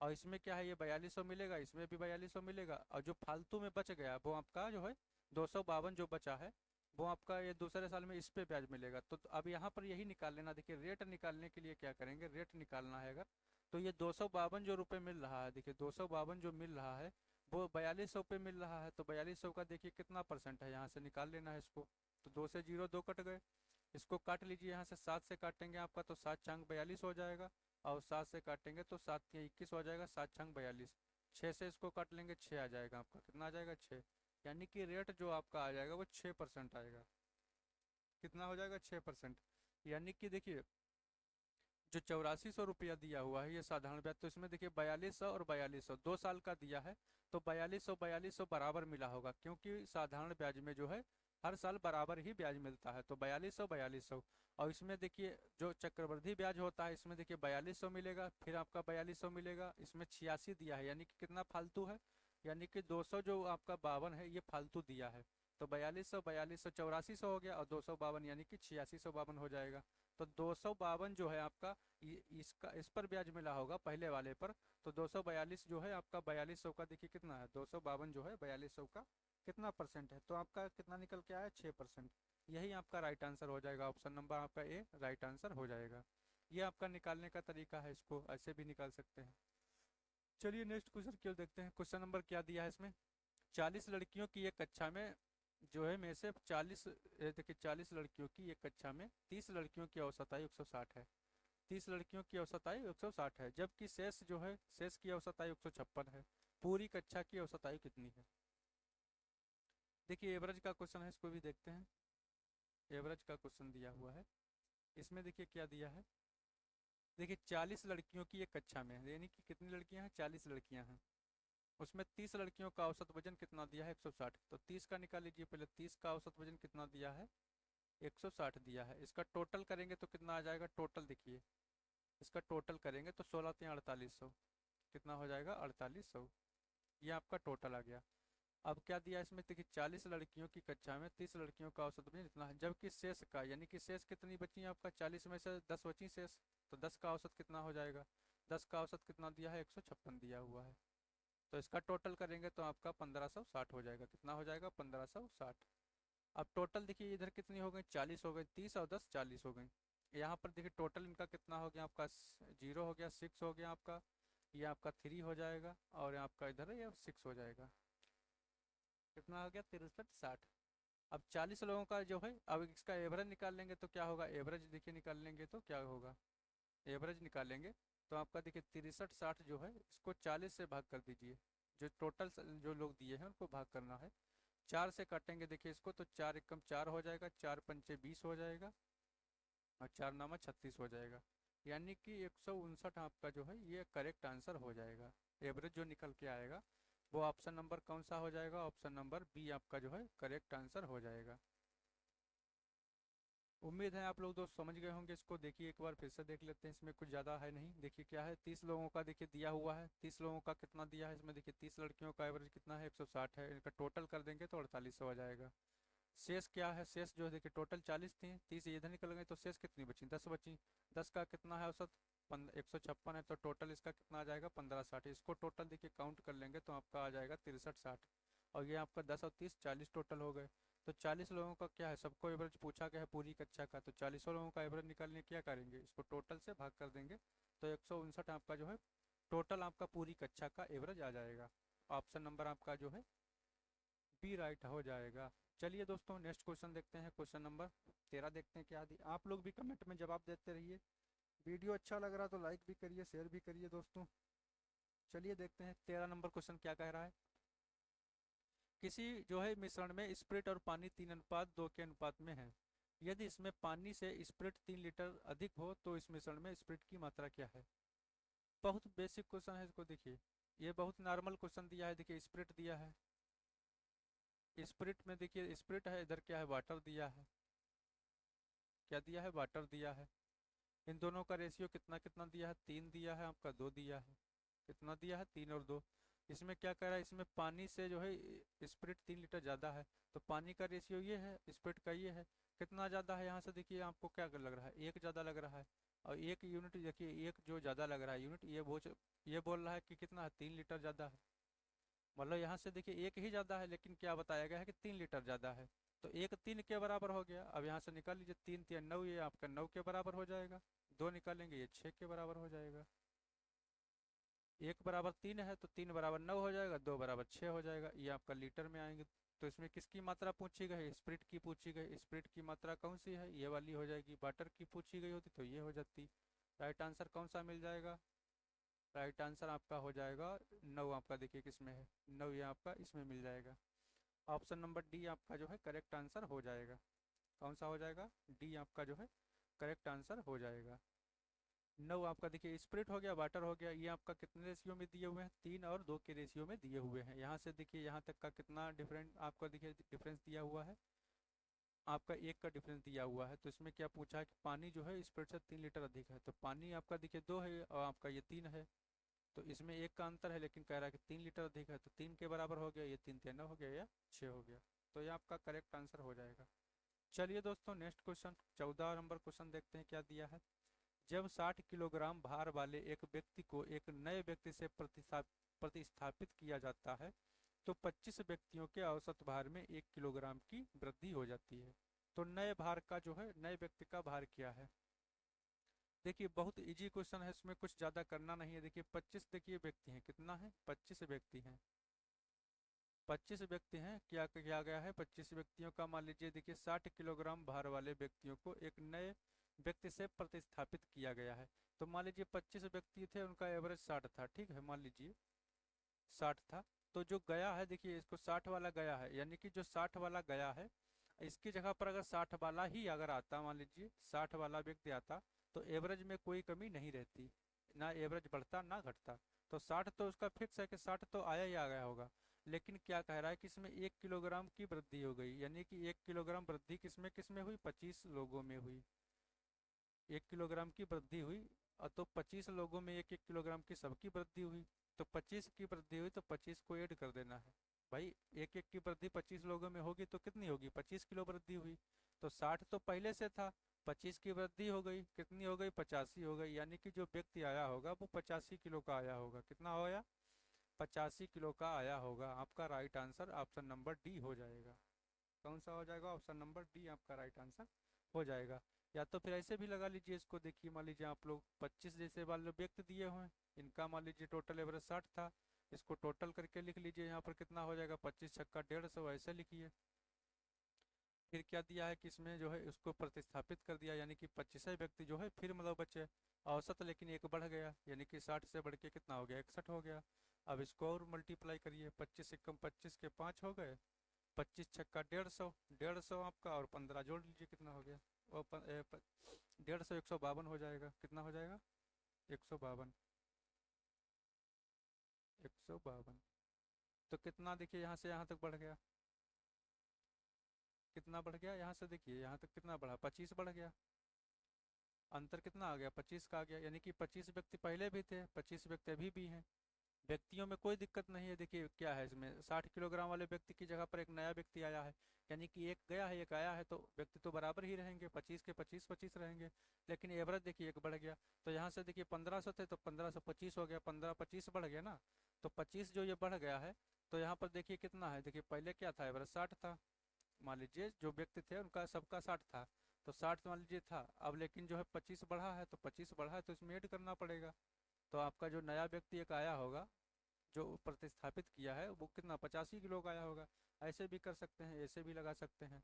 और इसमें क्या है, ये 4200 मिलेगा, इसमें भी 4200 मिलेगा, और जो फालतू में बच गया वो आपका जो है 252 जो बचा है वो आपका ये दूसरे साल में इस पे ब्याज मिलेगा। तो अब यहाँ पर यही निकाल लेना, देखिए रेट निकालने के लिए क्या करेंगे, रेट निकालना है अगर, तो ये 252 जो रुपये मिल रहा है, देखिए 252 जो मिल रहा है वो 4200 पे मिल रहा है, तो 4200 का देखिए कितना परसेंट है, यहाँ से निकाल लेना है इसको। तो 2 से 0 2 कट गए, इसको काट लीजिए, यहाँ से 7 से काटेंगे आपका तो 7 छंग 42 हो जाएगा, और 7 से काटेंगे तो 7 के 21 हो जाएगा, 7 छंग 42। 6 से इसको काट लेंगे 6 आ जाएगा आपका, कितना आ जाएगा 6, यानी कि रेट जो आपका आ जाएगा वो 6% आएगा। कितना हो जाएगा 6%, यानी कि देखिए जो 8400 रुपया दिया हुआ है ये साधारण ब्याज, तो इसमें देखिए 4200 और 4200 2 साल का दिया है, तो 4200 4200 बराबर मिला होगा, क्योंकि साधारण ब्याज में जो है हर साल बराबर ही ब्याज मिलता है, तो 4200 4200। और इसमें देखिए जो चक्रवृद्धि ब्याज होता है इसमें देखिए 4200 मिलेगा, फिर आपका 4200 मिलेगा, इसमें 86 दिया है, यानी कि कितना फालतू है, यानी कि 200 जो आपका 52 है ये फालतू दिया है, तो 4200 4200 8400 हो गया, और 252 यानी कि 8652 हो जाएगा। तो 252 जो है आपका इसका इस पर ब्याज मिला होगा पहले वाले पर, तो 242 जो है आपका 4200 का देखिए कितना है, 252 जो है 4200 का कितना परसेंट है, तो आपका कितना निकल के आया 6%। यही आपका राइट आंसर हो जाएगा, ऑप्शन नंबर आपका ए राइट आंसर हो जाएगा। ये आपका निकालने का तरीका है, इसको ऐसे भी निकाल सकते हैं। चलिए नेक्स्ट क्वेश्चन क्यों देखते हैं, क्वेश्चन नंबर क्या दिया है इसमें, 40 लड़कियों की एक कक्षा में जो है में से 40, देखिए 40 लड़कियों की एक कक्षा में 30 लड़कियों की औसत आयु 160 है, 30 लड़कियों की औसत आयु 160 है, जबकि शेष जो है शेष की औसत आयु 156 है, पूरी कक्षा की औसत आयु कितनी है। देखिए एवरेज का क्वेश्चन है, इसको भी देखते हैं। एवरेज का क्वेश्चन दिया हुआ है, इसमें देखिए क्या दिया है, देखिए 40 लड़कियों की एक कक्षा में, यानी कि कितनी लड़कियां हैं 40 लड़कियां हैं, उसमें 30 लड़कियों का औसत वजन कितना दिया है 160, तो 30 का निकाल लीजिए पहले, 30 का औसत वजन कितना दिया है 160 दिया है, इसका टोटल करेंगे तो कितना आ जाएगा, टोटल देखिए इसका टोटल करेंगे तो 16 3 4800, कितना हो जाएगा 4800, ये आपका टोटल आ गया। अब क्या दिया इसमें, देखिए 40 लड़कियों की कक्षा में 30 लड़कियों का औसत वजन इतना है, जबकि शेष का, यानी कि शेष कितनी बची आपका 40 में से 10 बची शेष, तो 10 का औसत कितना हो जाएगा, 10 का औसत कितना दिया है 156 दिया हुआ है, तो इसका टोटल करेंगे तो आपका 1560 हो जाएगा, कितना हो जाएगा 1560। अब टोटल देखिए इधर कितनी हो गई 40 हो गई, 30 और 10 40 हो गई, यहाँ पर देखिए टोटल इनका कितना हो गया आपका 0 हो गया, 6 हो गया आपका, ये आपका 3 हो जाएगा, और आपका इधर ये 6 हो जाएगा, कितना हो गया 6360। अब 40 लोगों का जो है, अब इसका एवरेज निकाल लेंगे तो क्या होगा, एवरेज देखिए निकाल लेंगे तो क्या होगा, एवरेज निकालेंगे तो आपका देखिए 6360 जो है इसको 40 से भाग कर दीजिए, जो टोटल जो लोग दिए हैं उनको भाग करना है, 4 से काटेंगे देखिए इसको, तो 4 एकम 4 हो जाएगा, 4 पंचे 20 हो जाएगा, और 4 नामा 36 हो जाएगा, यानी कि 159 आपका जो है ये करेक्ट आंसर हो जाएगा। एवरेज जो निकल के आएगा वो ऑप्शन नंबर कौन सा हो जाएगा, ऑप्शन नंबर बी आपका जो है करेक्ट आंसर हो जाएगा। उम्मीद है आप लोग दोस्त समझ गए होंगे इसको, देखिए एक बार फिर से देख लेते हैं, इसमें कुछ ज़्यादा है नहीं। देखिए क्या है, 30 लोगों का देखिए दिया हुआ है, 30 लोगों का कितना दिया है इसमें, देखिए 30 लड़कियों का एवरेज कितना है 160 है, इनका टोटल कर देंगे तो 4800 आ जाएगा। शेष क्या है, शेष जो है देखिए टोटल 40 थी, 30 इधर निकल गई तो शेष कितनी बची 10 बची, 10 का कितना है औसत 156 है, तो टोटल इसका कितना आ जाएगा 1560, इसको टोटल देखिए काउंट कर लेंगे तो आपका आ जाएगा 6360, और ये आपका 10 और 30 40 टोटल हो गए। तो 40 लोगों का क्या है, सबको एवरेज पूछा गया है पूरी कक्षा का, तो 40 लोगों का एवरेज निकालने क्या करेंगे, इसको टोटल से भाग कर देंगे, तो 159 आपका जो है टोटल आपका पूरी कक्षा का एवरेज आ जाएगा। ऑप्शन नंबर आपका जो है बी राइट हो जाएगा। चलिए दोस्तों नेक्स्ट क्वेश्चन देखते हैं, क्वेश्चन नंबर 13 देखते हैं क्या दिया, आप लोग भी कमेंट में जवाब देते रहिए, वीडियो अच्छा लग रहा तो लाइक भी करिए, शेयर भी करिए दोस्तों। चलिए देखते हैं 13 नंबर क्वेश्चन क्या कह रहा है। किसी जो है मिश्रण में स्प्रिट और पानी 3:2 के अनुपात में है। यदि इसमें पानी से स्प्रिट 3 लीटर अधिक हो तो इस मिश्रण में स्प्रिट की मात्रा क्या है। बहुत बेसिक क्वेश्चन है, इसको देखिए। ये बहुत नॉर्मल क्वेश्चन दिया है, देखिए स्प्रिट दिया है। स्प्रिट में देखिए स्प्रिट है, इधर क्या है वाटर दिया है। क्या दिया है, वाटर दिया है। इन दोनों का रेशियो कितना कितना दिया है, 3 दिया है आपका, 2 दिया है। कितना दिया है, 3 और 2। इसमें क्या कह रहा है, इसमें पानी से जो है स्प्रिट 3 लीटर ज़्यादा है। तो पानी का रेशियो ये है, स्प्रिट का ये है। कितना ज़्यादा है, यहाँ से देखिए आपको क्या लग रहा है, एक ज़्यादा लग रहा है। और एक यूनिट देखिए, एक जो ज़्यादा लग रहा है यूनिट, ये बोल रहा है कि कितना है, 3 लीटर ज़्यादा है। मतलब यहाँ से देखिए एक ही ज़्यादा है, लेकिन क्या बताया गया है कि 3 लीटर ज़्यादा है। तो एक 3 के बराबर हो गया। अब यहाँ से निकाल लीजिए, 3 3 9, ये आपका 9 के बराबर हो जाएगा। 2 निकालेंगे, ये 6 के बराबर हो जाएगा। 1 बराबर 3 है तो 3 बराबर 9 हो जाएगा, 2 बराबर 6 हो जाएगा। ये आपका लीटर में आएंगे। तो इसमें किसकी मात्रा पूछी गई, स्प्रिट की पूछी गई। स्प्रिट की मात्रा कौन सी है, ये वाली हो जाएगी। वाटर की पूछी गई होती तो ये हो जाती। राइट आंसर कौन सा मिल जाएगा, राइट आंसर आपका हो जाएगा 9। आपका देखिए किसमें है, 9, ये आपका इसमें मिल जाएगा। ऑप्शन नंबर डी आपका जो है करेक्ट आंसर हो जाएगा। कौन सा हो जाएगा, डी आपका जो है करेक्ट आंसर हो जाएगा। 9 आपका देखिए स्प्रिट हो गया, वाटर हो गया। ये आपका कितने रेशियो में दिए हुए हैं, 3 और 2 के रेशियो में दिए हुए हैं। यहाँ से देखिए यहाँ तक का कितना डिफरेंट आपका देखिए डिफरेंस दिया हुआ है, आपका 1 का डिफरेंस दिया हुआ है। तो इसमें क्या पूछा है कि पानी जो है स्प्रिट से 3 लीटर अधिक है। तो पानी आपका देखिए 2 है और आपका ये 3 है। तो इसमें 1 का अंतर है, लेकिन कह रहा है कि 3 लीटर अधिक है। तो 3 के बराबर हो गया, ये 3 3 हो गया या 6 हो गया। तो ये आपका करेक्ट आंसर हो जाएगा। चलिए दोस्तों नेक्स्ट क्वेश्चन 14 नंबर क्वेश्चन देखते हैं क्या दिया है। जब 60 किलोग्राम भार वाले एक व्यक्ति को एक नए व्यक्ति से प्रतिस्थापित किया जाता है तो 25 व्यक्तियों के औसत भार में 1 किलोग्राम की वृद्धि हो जाती है। तो नए भार का जो है, नए व्यक्ति का भार क्या है। देखिए बहुत इजी क्वेश्चन है, इसमें कुछ ज़्यादा करना नहीं है। देखिए 25 देखिए व्यक्ति हैं, कितना है, 25 व्यक्ति हैं। 25 व्यक्ति हैं, क्या किया गया है, 25 व्यक्तियों का मान लीजिए देखिए 60 किलोग्राम भार वाले व्यक्तियों को एक नए व्यक्ति से प्रतिस्थापित किया गया है। तो मान लीजिए 25 व्यक्ति थे, उनका एवरेज 60 था, ठीक है, मान लीजिए 60 था। तो जो गया है देखिए, इसको 60 वाला गया है, यानी कि जो 60 वाला गया है, इसकी जगह पर अगर 60 वाला ही अगर आता, मान लीजिए 60 वाला व्यक्ति आता, तो एवरेज में कोई कमी नहीं रहती, ना एवरेज बढ़ता ना घटता। तो 60 तो उसका फिक्स है कि 60 तो आया ही आ गया होगा। लेकिन क्या कह रहा है कि इसमें 1 किलोग्राम की वृद्धि हो गई, यानी कि 1 किलोग्राम वृद्धि किसमें किसमें हुई, 25 लोगों में हुई। 1 किलोग्राम की वृद्धि हुई, और तो 25 लोगों में 1 1 किलोग्राम की सबकी वृद्धि हुई। तो 25 की वृद्धि हुई तो 25 को ऐड कर देना है भाई। 1 1 की वृद्धि 25 लोगों में होगी तो कितनी होगी, 25 किलो वृद्धि हुई। तो 60 तो पहले से था, 25 की वृद्धि हो गई, कितनी हो गई, 85 हो गई। यानी कि जो व्यक्ति आया होगा वो 85 किलो का आया होगा। कितना होया, 85 किलो का आया होगा। आपका right answer option number D हो जाएगा। कौन सा हो जाएगा, ऑप्शन नंबर डी आपका राइट आंसर हो जाएगा। या तो फिर ऐसे भी लगा लीजिए इसको, देखिए मान लीजिए आप लोग 25 जैसे वाले व्यक्ति दिए हुए हैं, इनका मान लीजिए टोटल एवरेज 60 था। इसको टोटल करके लिख लीजिए, यहाँ पर कितना हो जाएगा, 25 छक्का 150, ऐसे लिखिए। फिर क्या दिया है कि इसमें जो है उसको प्रतिस्थापित कर दिया, यानी कि 25 व्यक्ति जो है फिर मतलब बचे औसत, लेकिन एक बढ़ गया, यानी कि 60 से बढ़ के कितना हो गया, 61 हो गया। अब इसको और मल्टीप्लाई करिए, 25 एकम 25 के 5 हो गए, 25 छक्का 150, 150 आपका, और 15 जोड़ लीजिए, कितना हो गया, और 150 152 हो जाएगा। कितना हो जाएगा, 152, 152। तो कितना देखिए यहाँ से यहाँ तक बढ़ गया, कितना बढ़ गया, यहाँ से देखिए यहाँ तक कितना बढ़ा, 25 बढ़ गया। अंतर कितना आ गया, 25 का आ गया। यानी कि 25 व्यक्ति पहले भी थे, 25 व्यक्ति अभी भी हैं। व्यक्तियों में कोई दिक्कत नहीं है। देखिए क्या है इसमें, 60 किलोग्राम वाले व्यक्ति की जगह पर एक नया व्यक्ति आया है, यानी कि एक गया है एक आया है, तो व्यक्ति तो बराबर ही रहेंगे, 25 के 25 25 रहेंगे। लेकिन एवरेज देखिए एक बढ़ गया। तो यहाँ से देखिए 1500 थे तो 1500 25 हो गया, 15 25 बढ़ गया ना। तो 25 जो ये बढ़ गया है, तो यहाँ पर देखिए कितना है, देखिए पहले क्या था, एवरेज 60 था। मान लीजिए जो व्यक्ति थे उनका सबका 60 था, तो 60 मान लीजिए था। अब लेकिन जो है 25 बढ़ा है, तो 25 बढ़ा है तो इसमें ऐड करना पड़ेगा। तो आपका जो नया व्यक्ति एक आया होगा, जो प्रतिस्थापित किया है, वो कितना 85 किलो का आया होगा। ऐसे भी कर सकते हैं, ऐसे भी लगा सकते हैं।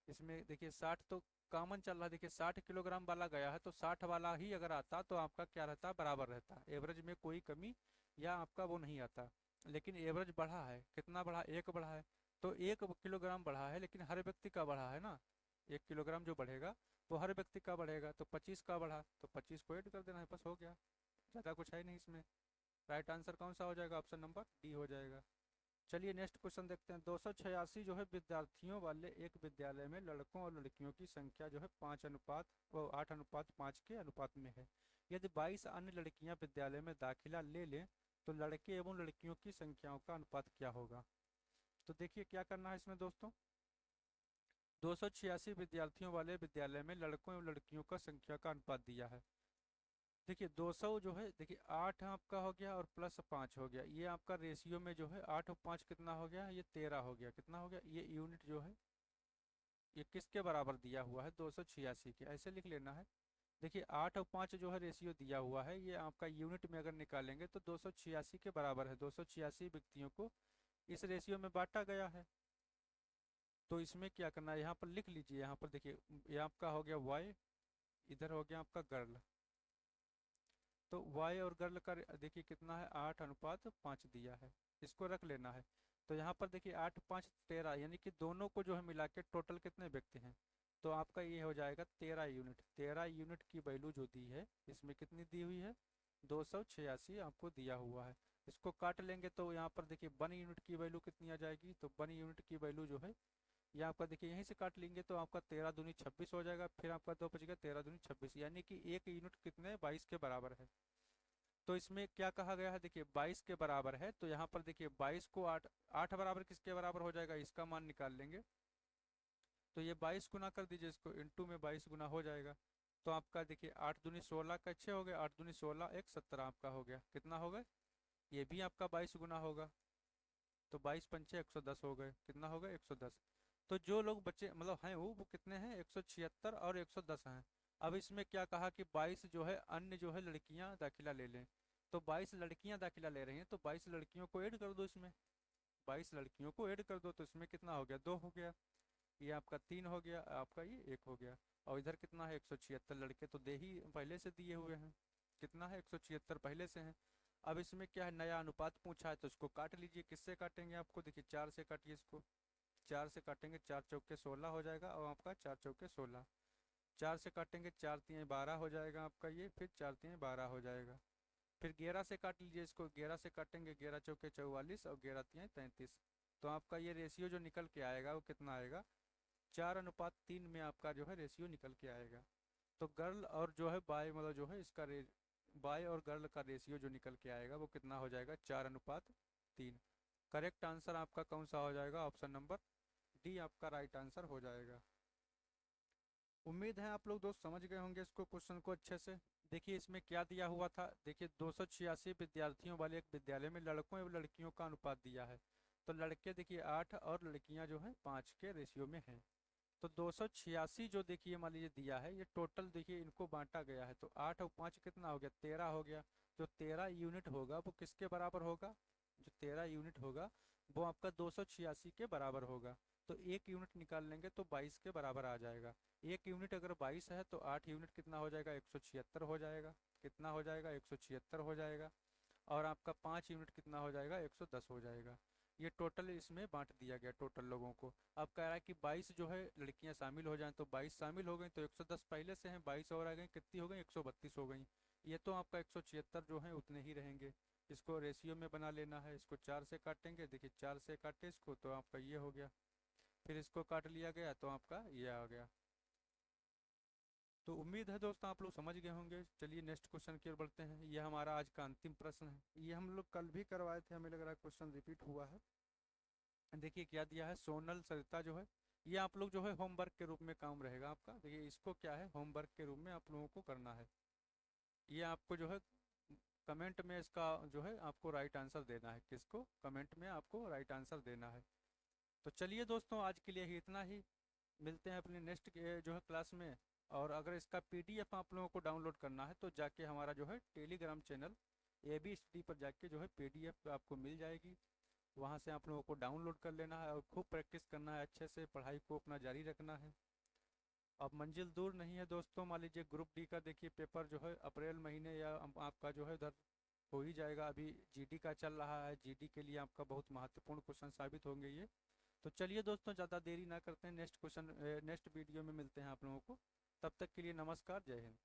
इसमें देखिए 60 तो कॉमन चल रहा है, देखिए 60 किलोग्राम वाला गया है, तो 60 वाला ही अगर आता तो आपका क्या रहता, बराबर रहता, एवरेज में कोई कमी या आपका वो नहीं आता। लेकिन एवरेज बढ़ा है, कितना बढ़ा, 1 बढ़ा है। तो 1 किलोग्राम बढ़ा है, लेकिन हर व्यक्ति का बढ़ा है ना, 1 किलोग्राम जो बढ़ेगा वो हर व्यक्ति का बढ़ेगा, तो 25 का बढ़ा तो 25 को ऐड कर देना है, बस हो गया। ज़्यादा कुछ है नहीं इसमें। राइट आंसर कौन सा हो जाएगा, ऑप्शन नंबर डी हो जाएगा। चलिए नेक्स्ट क्वेश्चन देखते हैं। 286 जो है विद्यार्थियों वाले एक विद्यालय में लड़कों और लड़कियों की संख्या जो है 8:5 के अनुपात में है। यदि 22 अन्य लड़कियां विद्यालय में दाखिला ले लें तो लड़के एवं लड़कियों की संख्याओं का अनुपात क्या होगा। तो देखिए क्या करना है इसमें दोस्तों, 286 विद्यार्थियों वाले विद्यालय में लड़कों एवं लड़कियों का संख्या का अनुपात दिया है। देखिए 200 जो है, देखिए 8 आपका हो गया और प्लस 5 हो गया, ये आपका रेशियो में जो है 8 और 5 कितना हो गया, ये 13 हो गया, कितना हो गया, ये यूनिट जो है ये किसके बराबर दिया हुआ है, 286 के, ऐसे लिख लेना है। देखिए 8 और 5 जो है रेशियो दिया हुआ है, ये आपका यूनिट में अगर निकालेंगे तो 286 के बराबर है। 286 व्यक्तियों को इस रेशियो में बांटा गया है। तो इसमें क्या करना है, यहाँ पर लिख लीजिए, यहाँ पर देखिए ये आपका हो गया वाई, इधर हो गया आपका गर्ल। तो वाई और गर्ल का देखिए कितना है, 8:5 दिया है, इसको रख लेना है। तो यहाँ पर देखिए 8 5 13, यानी कि दोनों को जो है मिला के टोटल कितने व्यक्ति हैं, तो आपका ये हो जाएगा 13 यूनिट। 13 यूनिट की वैल्यू जो दी है इसमें कितनी दी हुई है, 286 आपको दिया हुआ है। इसको काट लेंगे तो यहाँ पर देखिए 1 यूनिट की वैल्यू कितनी आ जाएगी, तो 1 यूनिट की वैल्यू जो है ये आपका देखिए यहीं से काट लेंगे तो आपका 13 दूनी 26 हो जाएगा, फिर आपका 2 बचेगा, 13 दूनी 26, यानी कि 1 यूनिट कितने 22 के बराबर है। तो इसमें क्या कहा गया है, देखिए 22 के बराबर है, तो यहाँ पर देखिए 22 को 8, 8 बराबर किसके बराबर हो जाएगा, इसका मान निकाल लेंगे। तो ये 22 गुना कर दीजिए, इसको इंटू में 22 गुना हो जाएगा। तो आपका देखिए 8 दूनी 16 का 6 हो गया, 8 दूनी 16 1 17 आपका हो गया, कितना हो गया, ये भी आपका 22 गुना होगा। तो 22 पंचे 110 हो गए, कितना हो गया 110। तो जो लोग बच्चे मतलब हैं वो कितने हैं, 176 और 110 हैं। अब इसमें क्या कहा कि 22 जो है अन्य जो है लड़कियां दाखिला ले लें, तो 22 लड़कियां दाखिला ले रही हैं, तो 22 लड़कियों को ऐड कर दो इसमें, 22 लड़कियों को ऐड कर दो, तो इसमें कितना हो गया, 2 हो गया, ये आपका 3 हो गया, आपका ये 1 हो गया। और इधर कितना है, 176 लड़के तो दे ही पहले से दिए हुए हैं, कितना है 176 पहले से हैं। अब इसमें क्या है, नया अनुपात पूछा है तो इसको काट लीजिए, किससे काटेंगे आपको, देखिए 4 से काटिए इसको, 4 से काटेंगे, 4 चौके 16 हो जाएगा, और आपका 4 चौके 16, 4 से काटेंगे 4 तियाँ 12 हो जाएगा आपका ये, फिर 4 तियाँ 12 हो जाएगा। फिर 11 से काट लीजिए इसको, 11 से काटेंगे, 11 चौके 44 और 11 तियाँ 33। तो आपका ये रेशियो जो निकल के आएगा वो कितना आएगा, 4:3 में आपका जो है रेशियो निकल के आएगा। तो गर्ल और जो है बॉय मतलब जो है इसका बॉय और गर्ल का रेशियो जो निकल के आएगा वो कितना हो जाएगा, 4:3। करेक्ट आंसर आपका कौन सा हो जाएगा, ऑप्शन नंबर डी आपका राइट आंसर हो जाएगा। उम्मीद है आप लोग दोस्त समझ गए होंगे इसको, क्वेश्चन को अच्छे से। देखिए इसमें क्या दिया हुआ था, देखिए 286 विद्यार्थियों वाले एक विद्यालय में लड़कों एवं लड़कियों का अनुपात दिया है। तो लड़के देखिए 8 और लड़कियां जो है 5 के रेशियो में हैं। तो 286 जो देखिए मान लीजिए दिया है, ये टोटल देखिए इनको बांटा गया है, तो 8 और 5 कितना हो गया, 13 हो गया। जो 13 यूनिट होगा वो किसके बराबर होगा, जो 13 यूनिट होगा वो आपका 286 के बराबर होगा। तो 1 यूनिट निकाल लेंगे तो 22 के बराबर आ जाएगा। 1 यूनिट अगर 22 है तो 8 यूनिट कितना हो जाएगा, 176 हो जाएगा, कितना हो जाएगा 176 हो जाएगा। और आपका 5 यूनिट कितना हो जाएगा, 110 हो जाएगा। ये टोटल इसमें बांट दिया गया टोटल लोगों को। अब कह रहा है कि 22 जो है लड़कियां शामिल हो जाएं, तो 22 शामिल हो गई तो 110 पहले से हैं, 22 और आ गई, कितनी हो गई 132 हो गई। ये तो आपका 176 जो है उतने ही रहेंगे। इसको रेशियो में बना लेना है, इसको 4 से काटेंगे, देखिए 4 से काटे इसको तो आपका ये हो गया, फिर इसको काट लिया गया तो आपका ये आ गया। तो उम्मीद है दोस्तों आप लोग समझ गए होंगे। चलिए नेक्स्ट क्वेश्चन की ओर बढ़ते हैं। ये हमारा आज का अंतिम प्रश्न है, ये हम लोग कल भी करवाए थे, हमें लग रहा है क्वेश्चन रिपीट हुआ है। देखिए क्या दिया है, सोनल सरिता जो है, ये आप लोग जो है होमवर्क के रूप में काम रहेगा आपका। देखिए इसको क्या है, होमवर्क के रूप में आप लोगों को करना है। ये आपको जो है कमेंट में इसका जो है आपको राइट आंसर देना है, किसको, कमेंट में आपको राइट आंसर देना है। तो चलिए दोस्तों आज के लिए ही इतना ही, मिलते हैं अपने नेक्स्ट जो है क्लास में। और अगर इसका पीडीएफ आप लोगों को डाउनलोड करना है तो जाके हमारा जो है टेलीग्राम चैनल ABStudy पर जाके जो है पीडीएफ आपको मिल जाएगी। वहाँ से आप लोगों को डाउनलोड कर लेना है और खूब प्रैक्टिस करना है, अच्छे से पढ़ाई को अपना जारी रखना है। अब मंजिल दूर नहीं है दोस्तों, मान लीजिए ग्रुप डी का देखिए पेपर जो है अप्रैल महीने या आपका जो है उधर हो ही जाएगा। अभी जीडी का चल रहा है, जीडी के लिए आपका बहुत महत्वपूर्ण क्वेश्चन साबित होंगे ये। तो चलिए दोस्तों, ज़्यादा देरी ना करते हैं, नेक्स्ट वीडियो में मिलते हैं आप लोगों को। तब तक के लिए नमस्कार, जय हिंद।